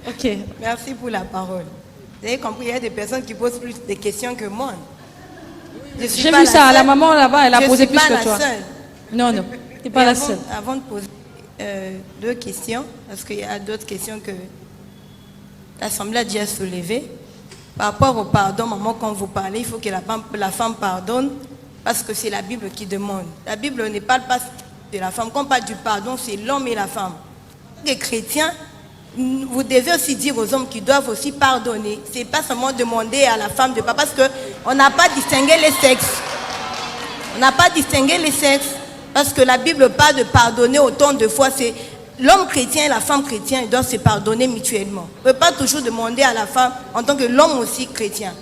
Ok. Merci pour la parole. Vous avez compris, il y a des personnes qui posent plus de questions que moi. J'ai vu ça, la maman là-bas, elle a posé plus que toi. Non, non, tu n'es pas la seule. Avant de poser deux questions, parce qu'il y a d'autres questions que l'Assemblée a déjà soulevées. Par rapport au pardon, maman, quand vous parlez, il faut que la femme pardonne, parce que c'est la Bible qui demande. La Bible ne parle pas de la femme. Quand on parle du pardon, c'est l'homme et la femme. Les chrétiens, vous devez aussi dire aux hommes qui doivent aussi pardonner. Ce n'est pas seulement demander à la femme de pas, parce qu'on n'a pas distingué les sexes. On n'a pas distingué les sexes. Parce que la Bible parle de pardonner autant de fois. C'est l'homme chrétien et la femme chrétienne, ils doivent se pardonner mutuellement. On ne peut pas toujours demander à la femme en tant que l'homme aussi chrétien.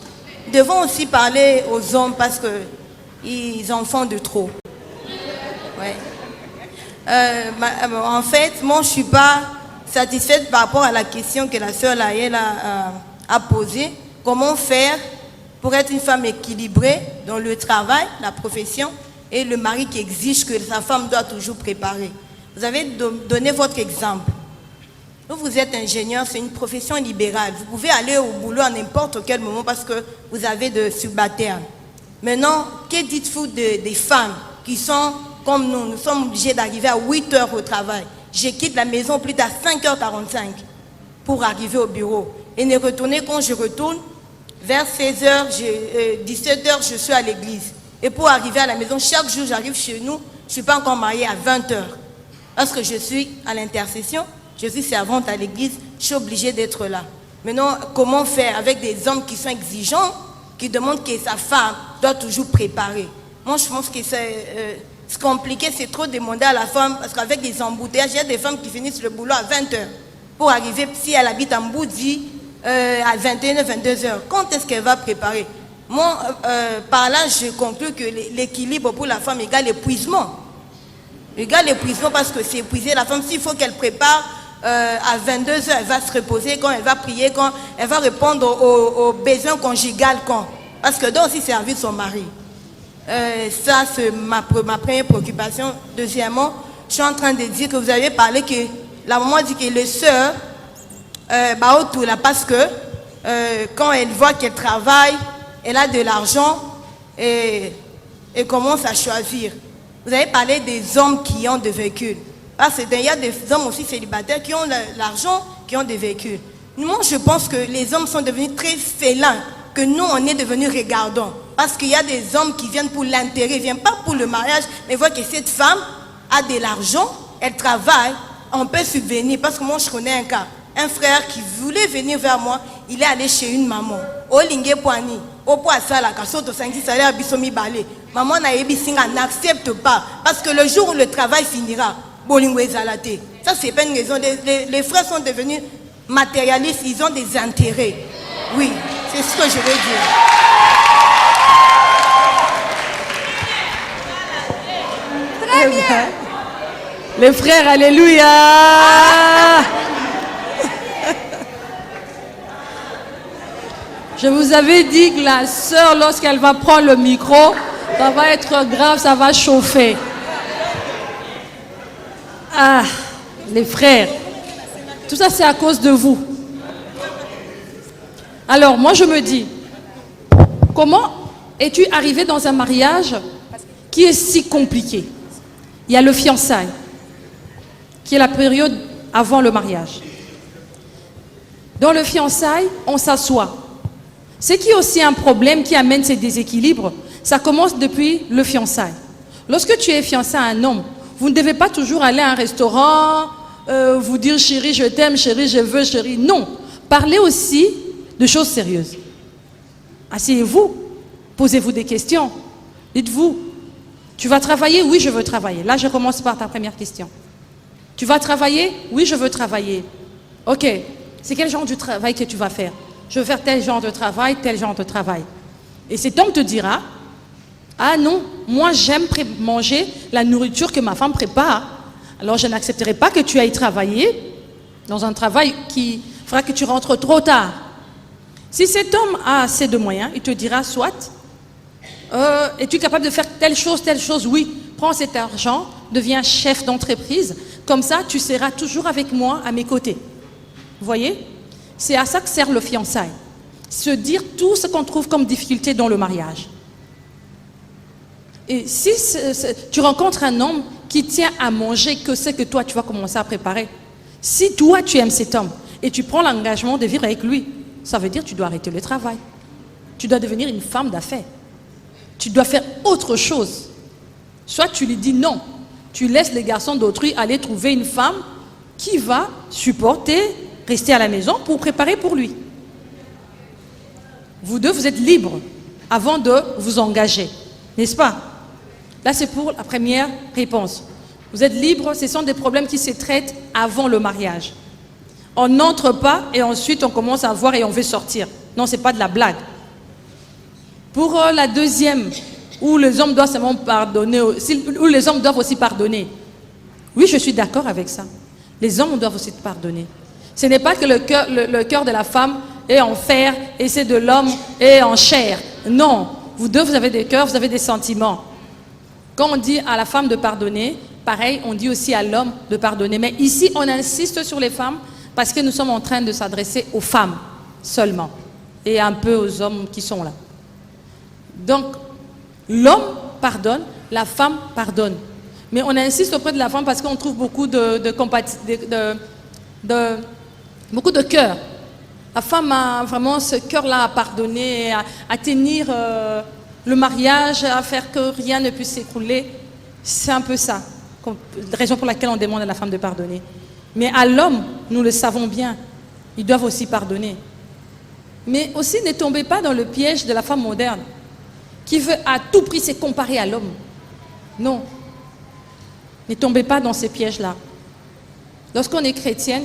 Nous devons aussi parler aux hommes parce qu'ils en font de trop. Ouais. En fait, moi je ne suis pas satisfaite par rapport à la question que la sœur Laëlle a posée. Comment faire pour être une femme équilibrée dans le travail, la profession, et le mari qui exige que sa femme doit toujours préparer. Vous avez donné votre exemple. Vous êtes ingénieur, c'est une profession libérale. Vous pouvez aller au boulot à n'importe quel moment parce que vous avez de subalternes. Maintenant, que dites-vous des femmes qui sont comme nous? Nous sommes obligés d'arriver à 8 heures au travail. Je quitte la maison plus tard 5h45 pour arriver au bureau. Et ne retourner quand je retourne, vers 16h, 17h, je suis à l'église. Et pour arriver à la maison, chaque jour j'arrive chez nous, je ne suis pas encore mariée à 20h. Parce que je suis à l'intercession, je suis servante à l'église, je suis obligée d'être là. Maintenant, comment faire avec des hommes qui sont exigeants, qui demandent que sa femme doit toujours préparer? Moi, je pense que c'est compliqué, c'est trop demander à la femme, parce qu'avec des embouteillages, il y a des femmes qui finissent le boulot à 20h. Pour arriver, si elle habite en Boudi, à 21h, 22h, quand est-ce qu'elle va préparer? Moi, par là, je conclus que l'équilibre pour la femme égale l'épuisement. Égale l'épuisement parce que c'est épuiser la femme. S'il faut qu'elle prépare à 22h, elle va se reposer quand, elle va prier quand, elle va répondre aux besoins conjugaux quand. Parce que doit aussi servir son mari. Ça, c'est ma première préoccupation. Deuxièmement, je suis en train de dire que vous avez parlé que la maman dit que les sœurs, parce que quand elle voit qu'elle travaille, elle a de l'argent et commence à choisir. Vous avez parlé des hommes qui ont des véhicules. Parce qu'il y a des hommes aussi célibataires qui ont l'argent, qui ont des véhicules. Moi, je pense que les hommes sont devenus très félins, que nous, on est devenus regardants. Parce qu'il y a des hommes qui viennent pour l'intérêt, ils ne viennent pas pour le mariage, mais voient que cette femme a de l'argent, elle travaille, on peut subvenir. Parce que moi, je connais un cas. Un frère qui voulait venir vers moi, il est allé chez une maman. Au Lingé Poani, au Poissala, Kassoto Sangi Salaire Bisomi Balé. Maman n'accepte pas. Parce que le jour où le travail finira, bolingo ezalate. Ça, c'est pas une raison. Les frères sont devenus matérialistes, ils ont des intérêts. Oui, c'est ce que je veux dire. Très bien. Les frères, alléluia. Je vous avais dit que la sœur, lorsqu'elle va prendre le micro, ça va être grave, ça va chauffer. Ah, les frères, tout ça c'est à cause de vous. Alors moi je me dis, comment es-tu arrivé dans un mariage qui est si compliqué? Il y a le fiançailles, qui est la période avant le mariage. Dans le fiançailles, on s'assoit. Ce qui est aussi un problème qui amène ces déséquilibres, ça commence depuis le fiançailles. Lorsque tu es fiancé à un homme, vous ne devez pas toujours aller à un restaurant, vous dire chérie je t'aime, chérie je veux, chérie. Non, parlez aussi de choses sérieuses. Asseyez-vous, posez-vous des questions. Dites-vous, tu vas travailler? Oui, je veux travailler. Là, je commence par ta première question. Tu vas travailler? Oui, je veux travailler. Ok, c'est quel genre de travail que tu vas faire? Je veux faire tel genre de travail, tel genre de travail. Et cet homme te dira, ah non, moi j'aime manger la nourriture que ma femme prépare. Alors je n'accepterai pas que tu ailles travailler dans un travail qui fera que tu rentres trop tard. Si cet homme a assez de moyens, il te dira soit, es-tu capable de faire telle chose, oui, prends cet argent, deviens chef d'entreprise, comme ça tu seras toujours avec moi à mes côtés. Vous voyez? C'est à ça que sert le fiançailles. Se dire tout ce qu'on trouve comme difficulté dans le mariage. Et si tu rencontres un homme qui tient à manger que ce que toi tu vas commencer à préparer, si toi tu aimes cet homme et tu prends l'engagement de vivre avec lui, ça veut dire que tu dois arrêter le travail. Tu dois devenir une femme d'affaires. Tu dois faire autre chose. Soit tu lui dis non, tu laisses les garçons d'autrui aller trouver une femme qui va supporter, rester à la maison pour préparer pour lui. Vous deux, vous êtes libres avant de vous engager, n'est-ce pas? Là, c'est pour la première réponse. Vous êtes libres, ce sont des problèmes qui se traitent avant le mariage. On n'entre pas et ensuite on commence à voir et on veut sortir. Non, ce n'est pas de la blague. Pour la deuxième, où les hommes doivent seulement pardonner, où les hommes doivent aussi pardonner. Oui, je suis d'accord avec ça. Les hommes doivent aussi pardonner. Ce n'est pas que le cœur de la femme est en fer et c'est de l'homme est en chair. Non, vous deux, vous avez des cœurs, vous avez des sentiments. Quand on dit à la femme de pardonner, pareil, on dit aussi à l'homme de pardonner. Mais ici, on insiste sur les femmes parce que nous sommes en train de s'adresser aux femmes seulement et un peu aux hommes qui sont là. Donc, l'homme pardonne, la femme pardonne. Mais on insiste auprès de la femme parce qu'on trouve beaucoup beaucoup de cœur. La femme a vraiment ce cœur-là à pardonner, à tenir le mariage, à faire que rien ne puisse s'écrouler. C'est un peu ça, la raison pour laquelle on demande à la femme de pardonner. Mais à l'homme, nous le savons bien, ils doivent aussi pardonner. Mais aussi, ne tombez pas dans le piège de la femme moderne, qui veut à tout prix se comparer à l'homme. Non. Ne tombez pas dans ces pièges-là. Lorsqu'on est chrétienne,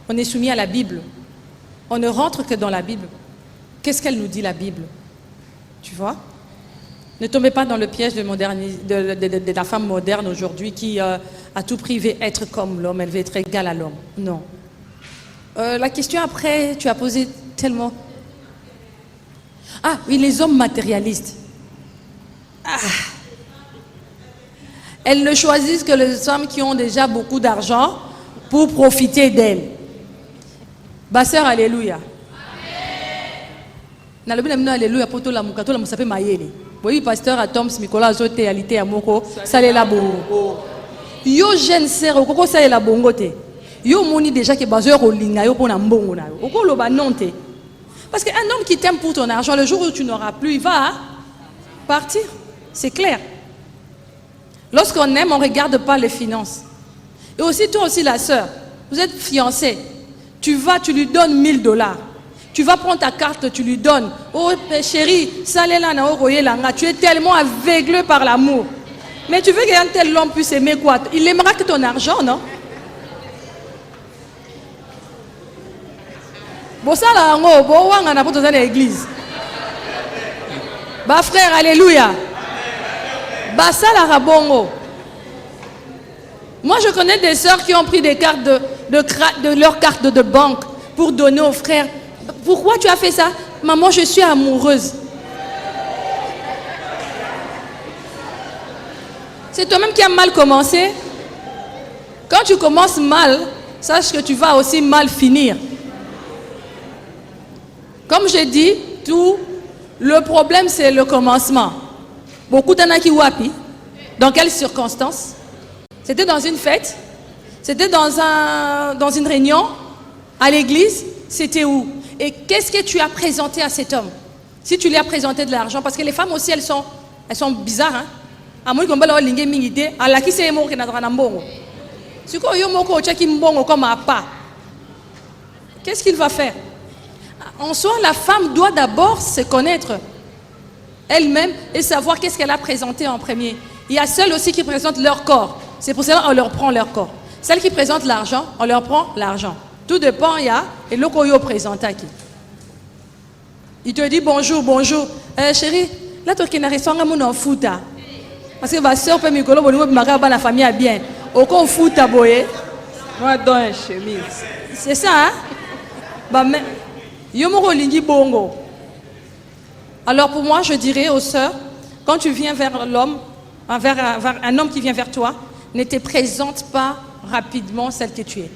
on est soumis à la Bible. On ne rentre que dans la Bible. Qu'est-ce qu'elle nous dit, la Bible? Tu vois? Ne tombez pas dans le piège de la femme moderne aujourd'hui qui, à tout prix, veut être comme l'homme, elle veut être égale à l'homme. Non. La question après, tu as posé tellement... Ah, oui, les hommes matérialistes. Ah. Elles ne choisissent que les femmes qui ont déjà beaucoup d'argent pour profiter d'elles. Basseur, alléluia. Alléluia pour tout la mukato la musape mayele. Oui, pasteur à Toms Nicolas Zote alité à Moko, salé la bongo. Yo jeune sœur, okoko salé la bongo te. Yo moni déjà que basseur olinga yo pona mbongo na yo. Okoko lo banonte. Parce qu'un homme qui t'aime pour ton argent, le jour où tu n'auras plus, il va partir. C'est clair. Lorsqu'on aime, on ne regarde pas les finances. Et aussi, toi aussi, la sœur, vous êtes fiancés. Tu lui donnes $1000. Tu vas prendre ta carte, tu lui donnes. Oh chérie, tu es tellement aveuglé par l'amour. Mais tu veux qu'un tel homme puisse aimer quoi? Il aimera que ton argent, non? Bon, ça là, on a pour dans l'église. Bah frère, alléluia. Bah ça là, bongo. Moi, je connais des sœurs qui ont pris des cartes de leur carte de banque pour donner aux frères. Pourquoi tu as fait ça? Maman, je suis amoureuse. C'est toi-même qui as mal commencé. Quand tu commences mal, sache que tu vas aussi mal finir. Comme je dis, tout le problème c'est le commencement. Beaucoup d'en a qui wapi. Dans quelles circonstances? C'était dans une fête? C'était dans une réunion? À l'église? C'était où? Et qu'est-ce que tu as présenté à cet homme? Si tu lui as présenté de l'argent, parce que les femmes aussi, elles sont bizarres. Hein? À moins qu'on va leur linguer mingité, à la qui c'est mot qui n'a pas d'ambongo. Si quoi yo moko qui mbongo comme un pas. Qu'est-ce qu'il va faire? En soi, la femme doit d'abord se connaître elle-même et savoir qu'est-ce qu'elle a présenté en premier. Il y a celles aussi qui présentent leur corps. C'est pour cela qu'on leur prend leur corps. Celles qui présentent l'argent, on leur prend l'argent. Tout dépend, il y a et le koyo présente à qui. Il te dit bonjour, bonjour. Chérie, là tu es restaurant mon foot. Parce que ma soeur peut me dire la famille a bien. Au con foot à boyer. Moi, dans une chemise. C'est ça, hein? Bah, mais, bongo. Alors pour moi, je dirais aux sœurs, quand tu viens vers l'homme, vers un homme qui vient vers toi, ne te présente pas rapidement celle que tu es.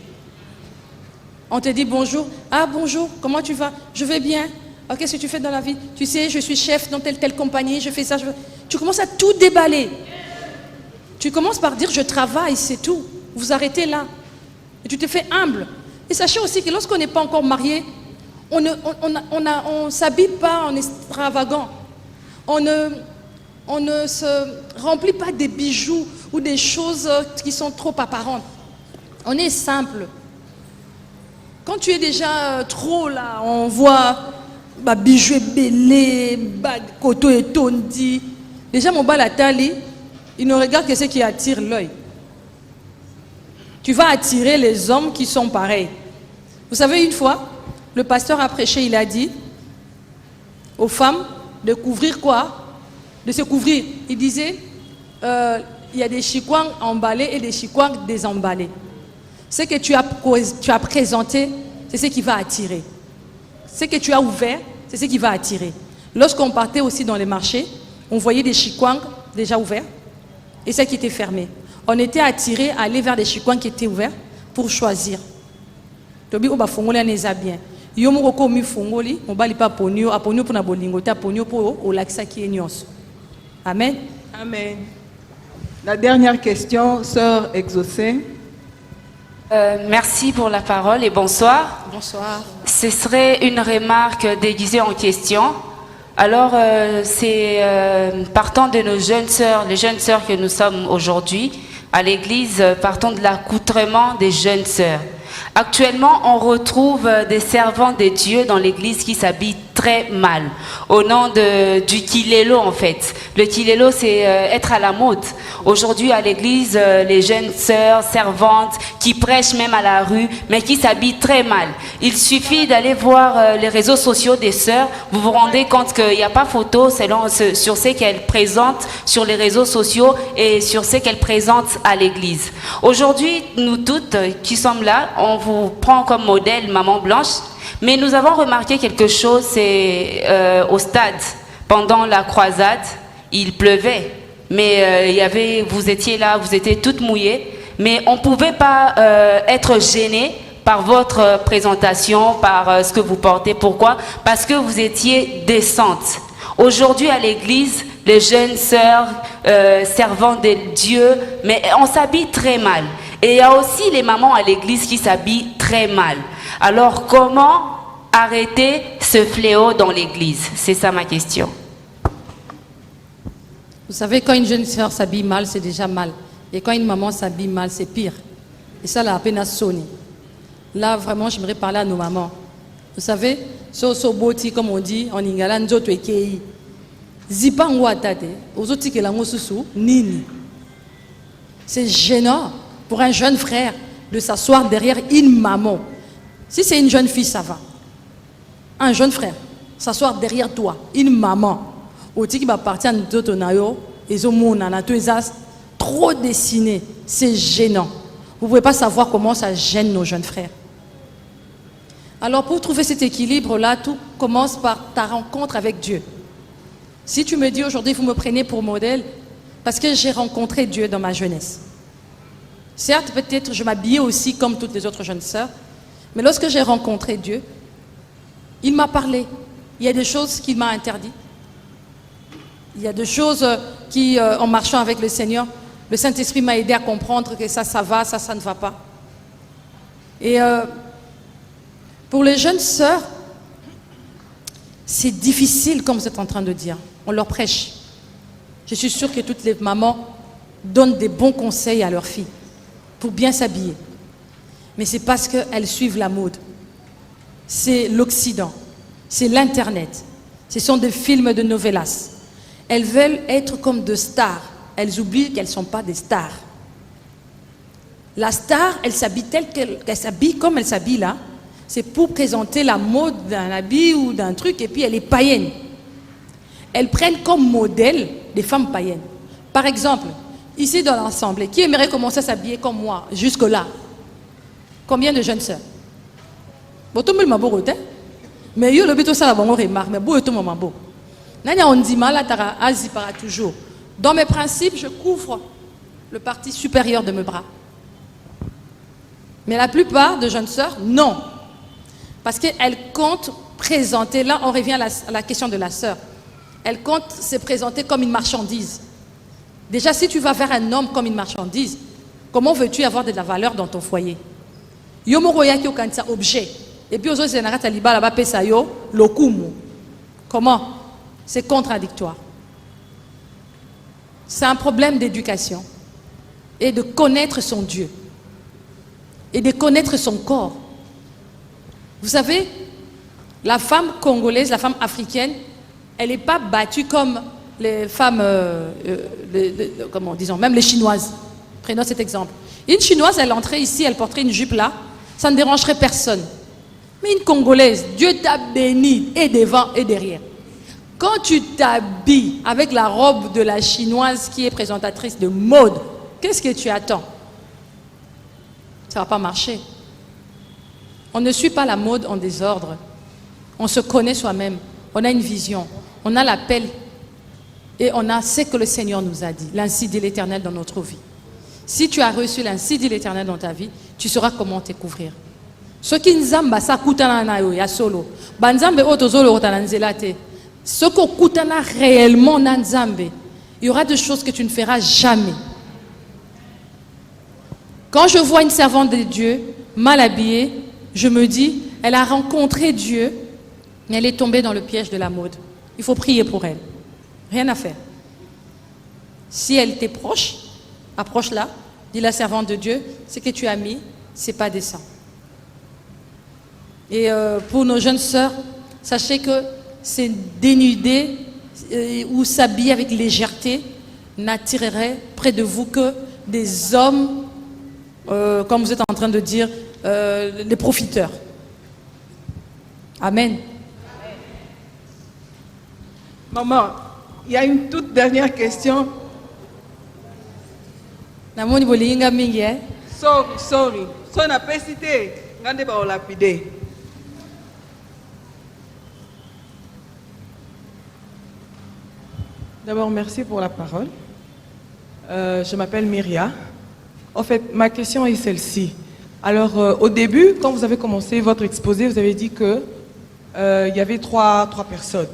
On te dit bonjour. Ah bonjour, comment tu vas? Je vais bien. Oh, qu'est-ce que tu fais dans la vie? Tu sais, je suis chef dans telle compagnie, je fais ça. Tu commences à tout déballer. Tu commences par dire je travaille, c'est tout. Vous arrêtez là. Et tu te fais humble. Et sachez aussi que lorsqu'on n'est pas encore marié, on ne s'habille pas en extravagant. On ne se remplit pas des bijoux ou des choses qui sont trop apparentes. On est simple. Quand tu es déjà trop là, on voit bijoux belé, koto et tondi. Déjà mon balatali, il ne regarde que ce qui attire l'œil. Tu vas attirer les hommes qui sont pareils. Vous savez, une fois, le pasteur a prêché, il a dit aux femmes de couvrir quoi? De se couvrir. Il disait, il y a des chikwang emballés et des chikwang désemballés. Ce que tu as présenté, c'est ce qui va attirer. Ce que tu as ouvert, c'est ce qui va attirer. Lorsqu'on partait aussi dans les marchés, on voyait des chikwang déjà ouverts et ceux qui étaient fermés. On était attirés à aller vers des chikwang qui étaient ouverts pour choisir. Tobi oba fongoli aneza bien. Yo moko mi fongoli, on bali pa ponyo, aponyo pour na bolingo, ta ponyo pour o laksa ki enyos. Amen. Amen. La dernière question, sœur Exaucée. Merci pour la parole et bonsoir. Bonsoir. Ce serait une remarque déguisée en question. Alors, c'est partant de nos jeunes sœurs, les jeunes sœurs que nous sommes aujourd'hui à l'église, partons de l'accoutrement des jeunes sœurs. Actuellement, on retrouve des servants de Dieu dans l'église qui s'habillent très mal, au nom du kilelo en fait. Le kilelo, c'est être à la mode. Aujourd'hui à l'église, les jeunes sœurs, servantes, qui prêchent même à la rue, mais qui s'habillent très mal. Il suffit d'aller voir les réseaux sociaux des sœurs, vous vous rendez compte qu'il n'y a pas photo sur ce qu'elles présentent sur les réseaux sociaux et sur ce qu'elles présentent à l'église. Aujourd'hui, nous toutes qui sommes là, on vous prend comme modèle Maman Blanche, mais nous avons remarqué quelque chose, c'est au stade, pendant la croisade, il pleuvait, mais vous étiez là, vous étiez toutes mouillées, mais on ne pouvait pas être gêné par votre présentation, par ce que vous portez. Pourquoi? Parce que vous étiez décentes. Aujourd'hui à l'église, les jeunes sœurs, servantes de Dieu, mais on s'habille très mal. Et il y a aussi les mamans à l'église qui s'habillent très mal. Alors comment arrêter ce fléau dans l'église? C'est ça ma question. Vous savez, quand une jeune sœur s'habille mal, c'est déjà mal. Et quand une maman s'habille mal, c'est pire. Et ça, la peine à sonner. Là, vraiment, j'aimerais parler à nos mamans. Vous savez, so boti, comme on dit en ingala, nzoto ekei. Zipa ngwa tate, ozoti ke la ngosusu, nini. C'est gênant pour un jeune frère de s'asseoir derrière une maman. Si c'est une jeune fille, ça va. Un jeune frère, s'asseoir derrière toi, une maman. Oti qui va partir en Totonayo, et trop dessiné, c'est gênant. Vous ne pouvez pas savoir comment ça gêne nos jeunes frères. Alors pour trouver cet équilibre-là, tout commence par ta rencontre avec Dieu. Si tu me dis aujourd'hui, vous me prenez pour modèle, parce que j'ai rencontré Dieu dans ma jeunesse. Certes, peut-être je m'habillais aussi comme toutes les autres jeunes sœurs, mais lorsque j'ai rencontré Dieu, il m'a parlé. Il y a des choses qu'il m'a interdites. Il y a des choses qui, en marchant avec le Seigneur, le Saint-Esprit m'a aidé à comprendre que ça va, ça ne va pas. Et pour les jeunes sœurs, c'est difficile, comme vous êtes en train de dire. On leur prêche. Je suis sûre que toutes les mamans donnent des bons conseils à leurs filles pour bien s'habiller. Mais c'est parce qu'elles suivent la mode. C'est l'Occident, c'est l'Internet. Ce sont des films de novelas. Elles veulent être comme des stars. Elles oublient qu'elles ne sont pas des stars. La star, elle s'habille telle qu'elle s'habille comme elle s'habille là. C'est pour présenter la mode d'un habit ou d'un truc, et puis elle est païenne. Elles prennent comme modèle des femmes païennes. Par exemple, ici dans l'ensemble, qui aimerait commencer à s'habiller comme moi, jusque-là? Combien de jeunes sœurs? Bon, tout le monde m'a beau, mais yo le but ça la bonne remarque, mais beau tout le monde m'a beau. Nanya on dit mal à Asie para toujours. Dans mes principes, je couvre le partie supérieur de mes bras. Mais la plupart de jeunes sœurs, non. Parce qu'elles comptent présenter, là on revient à la question de la sœur, elles comptent se présenter comme une marchandise. Déjà, si tu vas vers un homme comme une marchandise, comment veux-tu avoir de la valeur dans ton foyer? Objet. Et puis, comment? C'est contradictoire. C'est un problème d'éducation et de connaître son Dieu et de connaître son corps. Vous savez, la femme congolaise, la femme africaine, elle n'est pas battue comme les femmes, comment disons, même les chinoises. Prenons cet exemple. Une chinoise, elle entrait ici, elle porterait une jupe là, ça ne dérangerait personne. Mais une congolaise, Dieu t'a béni et devant et derrière. Quand tu t'habilles avec la robe de la chinoise qui est présentatrice de mode, qu'est-ce que tu attends? Ça ne va pas marcher. On ne suit pas la mode en désordre. On se connaît soi-même. On a une vision. On a l'appel. Et on a ce que le Seigneur nous a dit. L'ainsi dit l'Éternel dans notre vie. Si tu as reçu l'ainsi dit l'Éternel dans ta vie, tu sauras comment te couvrir. Ce qui nzamba sa kutana na yo ya solo. Banzambe otozolo otananzelate. Ce qu'on kutana réellement na nzambe, il y aura des choses que tu ne feras jamais. Quand je vois une servante de Dieu mal habillée, je me dis, elle a rencontré Dieu, mais elle est tombée dans le piège de la mode. Il faut prier pour elle. Rien à faire. Si elle t'est proche, approche-la, dis la servante de Dieu, ce que tu as mis, ce n'est pas décent. Et pour nos jeunes sœurs, sachez que c'est dénuder ou s'habiller avec légèreté n'attirerait près de vous que des hommes, comme vous êtes en train de dire, les profiteurs. Amen. Maman, il y a une toute dernière question. Sorry. So na pesite, ngande ba olapide. D'abord, merci pour la parole. Je m'appelle Myria. En fait, ma question est celle-ci. Alors, au début, quand vous avez commencé votre exposé, vous avez dit que il y avait trois personnes.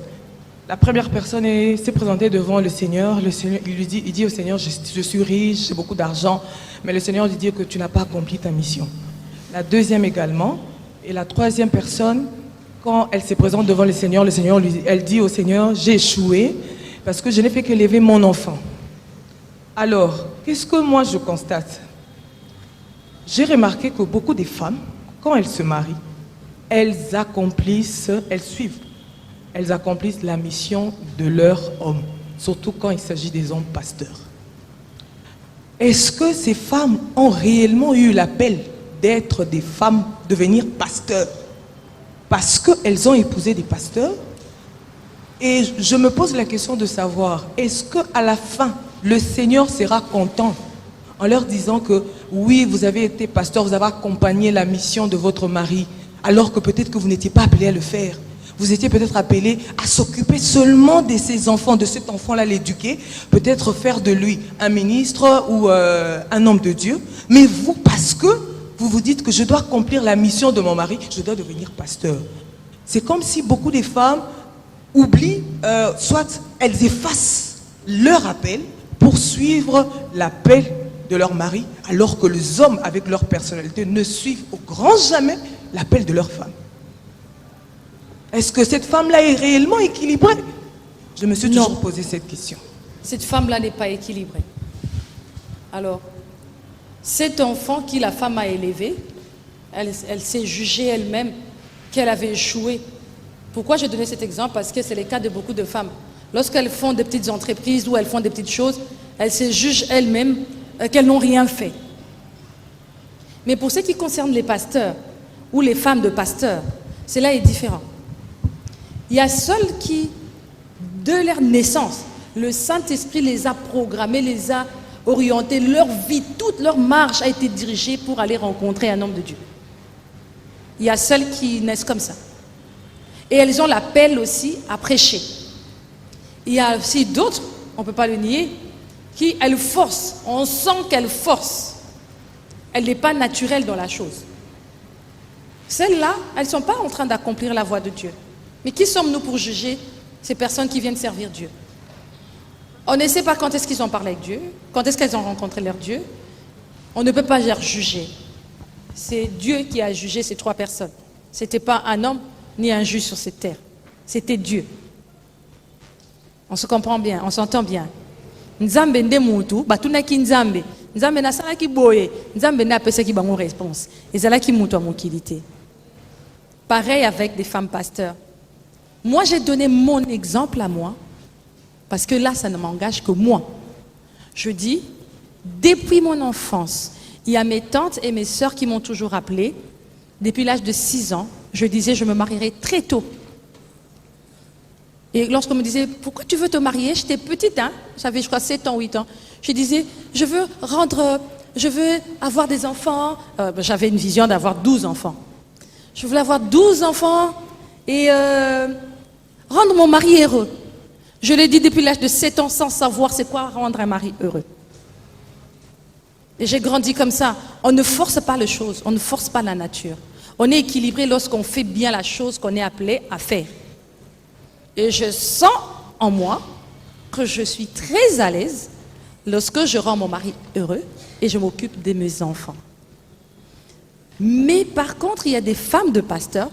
La première personne s'est présentée devant le Seigneur. Le Seigneur, il dit au Seigneur, je suis riche, j'ai beaucoup d'argent. Mais le Seigneur lui dit que tu n'as pas accompli ta mission. La deuxième également. Et la troisième personne, quand elle se présente devant le Seigneur, elle dit au Seigneur, j'ai échoué parce que je n'ai fait qu'élever mon enfant. Alors, qu'est-ce que moi je constate? J'ai remarqué que beaucoup de femmes, quand elles se marient, elles suivent la mission de leur homme, surtout quand il s'agit des hommes pasteurs. est-ce que ces femmes ont réellement eu l'appel d'être des femmes, devenir pasteurs? Parce qu'elles ont épousé des pasteurs. Et je me pose la question de savoir, est-ce qu'à la fin, le Seigneur sera content en leur disant que oui, vous avez été pasteur, vous avez accompagné la mission de votre mari, alors que peut-être que vous n'étiez pas appelé à le faire. Vous étiez peut-être appelé à s'occuper seulement de ses enfants, de cet enfant-là, l'éduquer, peut-être faire de lui un ministre ou un homme de Dieu. Mais vous, parce que vous vous dites que je dois accomplir la mission de mon mari, je dois devenir pasteur. C'est comme si beaucoup de femmes oublient, soit elles effacent leur appel pour suivre l'appel de leur mari, alors que les hommes, avec leur personnalité, ne suivent au grand jamais l'appel de leur femme. Est-ce que cette femme-là est réellement équilibrée? Je me suis toujours posé cette question. Cette femme-là n'est pas équilibrée. Alors, cet enfant qui la femme a élevé, elle s'est jugée elle-même qu'elle avait échoué. Pourquoi je donnais cet exemple? Parce que c'est le cas de beaucoup de femmes. Lorsqu'elles font des petites entreprises ou elles font des petites choses, elles se jugent elles-mêmes qu'elles n'ont rien fait. Mais pour ce qui concerne les pasteurs ou les femmes de pasteurs, cela est différent. Il y a ceux qui, de leur naissance, le Saint-Esprit les a programmés, les a orientés, leur vie, toute leur marche a été dirigée pour aller rencontrer un homme de Dieu. Il y a celles qui naissent comme ça. Et elles ont l'appel aussi à prêcher. Il y a aussi d'autres, on ne peut pas le nier, qui elles forcent, on sent qu'elles forcent. Elle n'est pas naturelle dans la chose. Celles-là, elles ne sont pas en train d'accomplir la voie de Dieu. Mais qui sommes-nous pour juger ces personnes qui viennent servir Dieu? On ne sait pas quand est-ce qu'ils ont parlé avec Dieu, quand est-ce qu'elles ont rencontré leur Dieu. On ne peut pas les juger. C'est Dieu qui a jugé ces trois personnes. Ce n'était pas un homme ni un juge sur cette terre. C'était Dieu. On se comprend bien, on s'entend bien. Nzambe nde mutu, batuna ki nzambe. Nzambe na sala ki boye. Nzambe na pesa ki bango réponse. Ezala ki mutu a mokilité. Pareil avec des femmes pasteurs. Moi, j'ai donné mon exemple à moi, parce que là, ça ne m'engage que moi. Je dis, depuis mon enfance, il y a mes tantes et mes sœurs qui m'ont toujours appelée. Depuis l'âge de 6 ans, je disais, je me marierai très tôt. Et lorsqu'on me disait, pourquoi tu veux te marier? J'étais petite, hein? J'avais, je crois, 7 ans, 8 ans. Je disais, je veux avoir des enfants. J'avais une vision d'avoir 12 enfants. Je voulais avoir 12 enfants et rendre mon mari heureux. Je l'ai dit depuis l'âge de 7 ans sans savoir c'est quoi rendre un mari heureux. Et j'ai grandi comme ça. On ne force pas les choses, on ne force pas la nature. On est équilibré lorsqu'on fait bien la chose qu'on est appelé à faire. Et je sens en moi que je suis très à l'aise lorsque je rends mon mari heureux et je m'occupe de mes enfants. Mais par contre, il y a des femmes de pasteurs,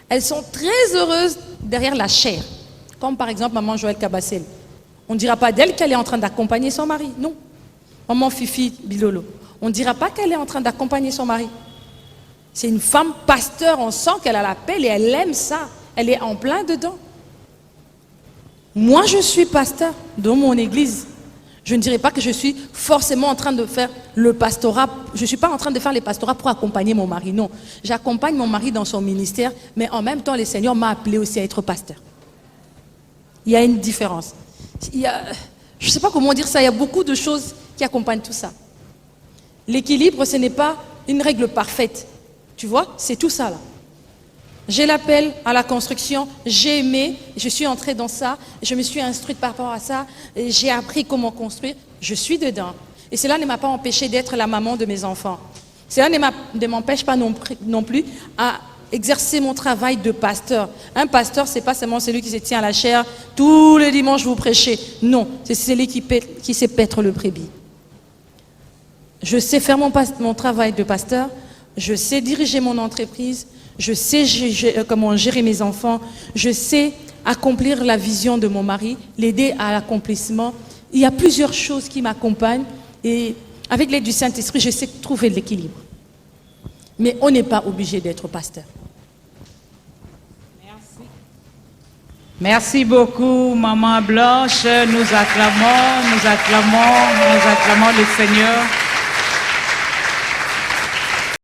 elles sont très heureuses derrière la chair. Comme par exemple maman Joël Kabassel. On ne dira pas d'elle qu'elle est en train d'accompagner son mari. Non. Maman Fifi Bilolo. On ne dira pas qu'elle est en train d'accompagner son mari. C'est une femme pasteur, on sent qu'elle a l'appel et elle aime ça. Elle est en plein dedans. Moi, je suis pasteur dans mon église. Je ne dirais pas que je suis forcément en train de faire le pastorat. Je ne suis pas en train de faire les pastorats pour accompagner mon mari. Non. J'accompagne mon mari dans son ministère, mais en même temps, le Seigneur m'a appelé aussi à être pasteur. Il y a une différence. Je ne sais pas comment dire ça. Il y a beaucoup de choses qui accompagnent tout ça. L'équilibre, ce n'est pas une règle parfaite. Tu vois, c'est tout ça là. J'ai l'appel à la construction, j'ai aimé, je suis entrée dans ça, je me suis instruite par rapport à ça, j'ai appris comment construire, je suis dedans. Et cela ne m'a pas empêché d'être la maman de mes enfants. Cela ne m'empêche pas non plus à exercer mon travail de pasteur. Un pasteur, ce n'est pas seulement celui qui se tient à la chair, tous les dimanches vous prêchez. Non, c'est celui qui sait paître le brebis. Je sais faire mon travail de pasteur, je sais diriger mon entreprise, je sais comment gérer mes enfants, je sais accomplir la vision de mon mari, l'aider à l'accomplissement. Il y a plusieurs choses qui m'accompagnent et avec l'aide du Saint-Esprit, je sais trouver de l'équilibre. Mais on n'est pas obligé d'être pasteur. Merci beaucoup, Maman Blanche. Nous acclamons le Seigneur.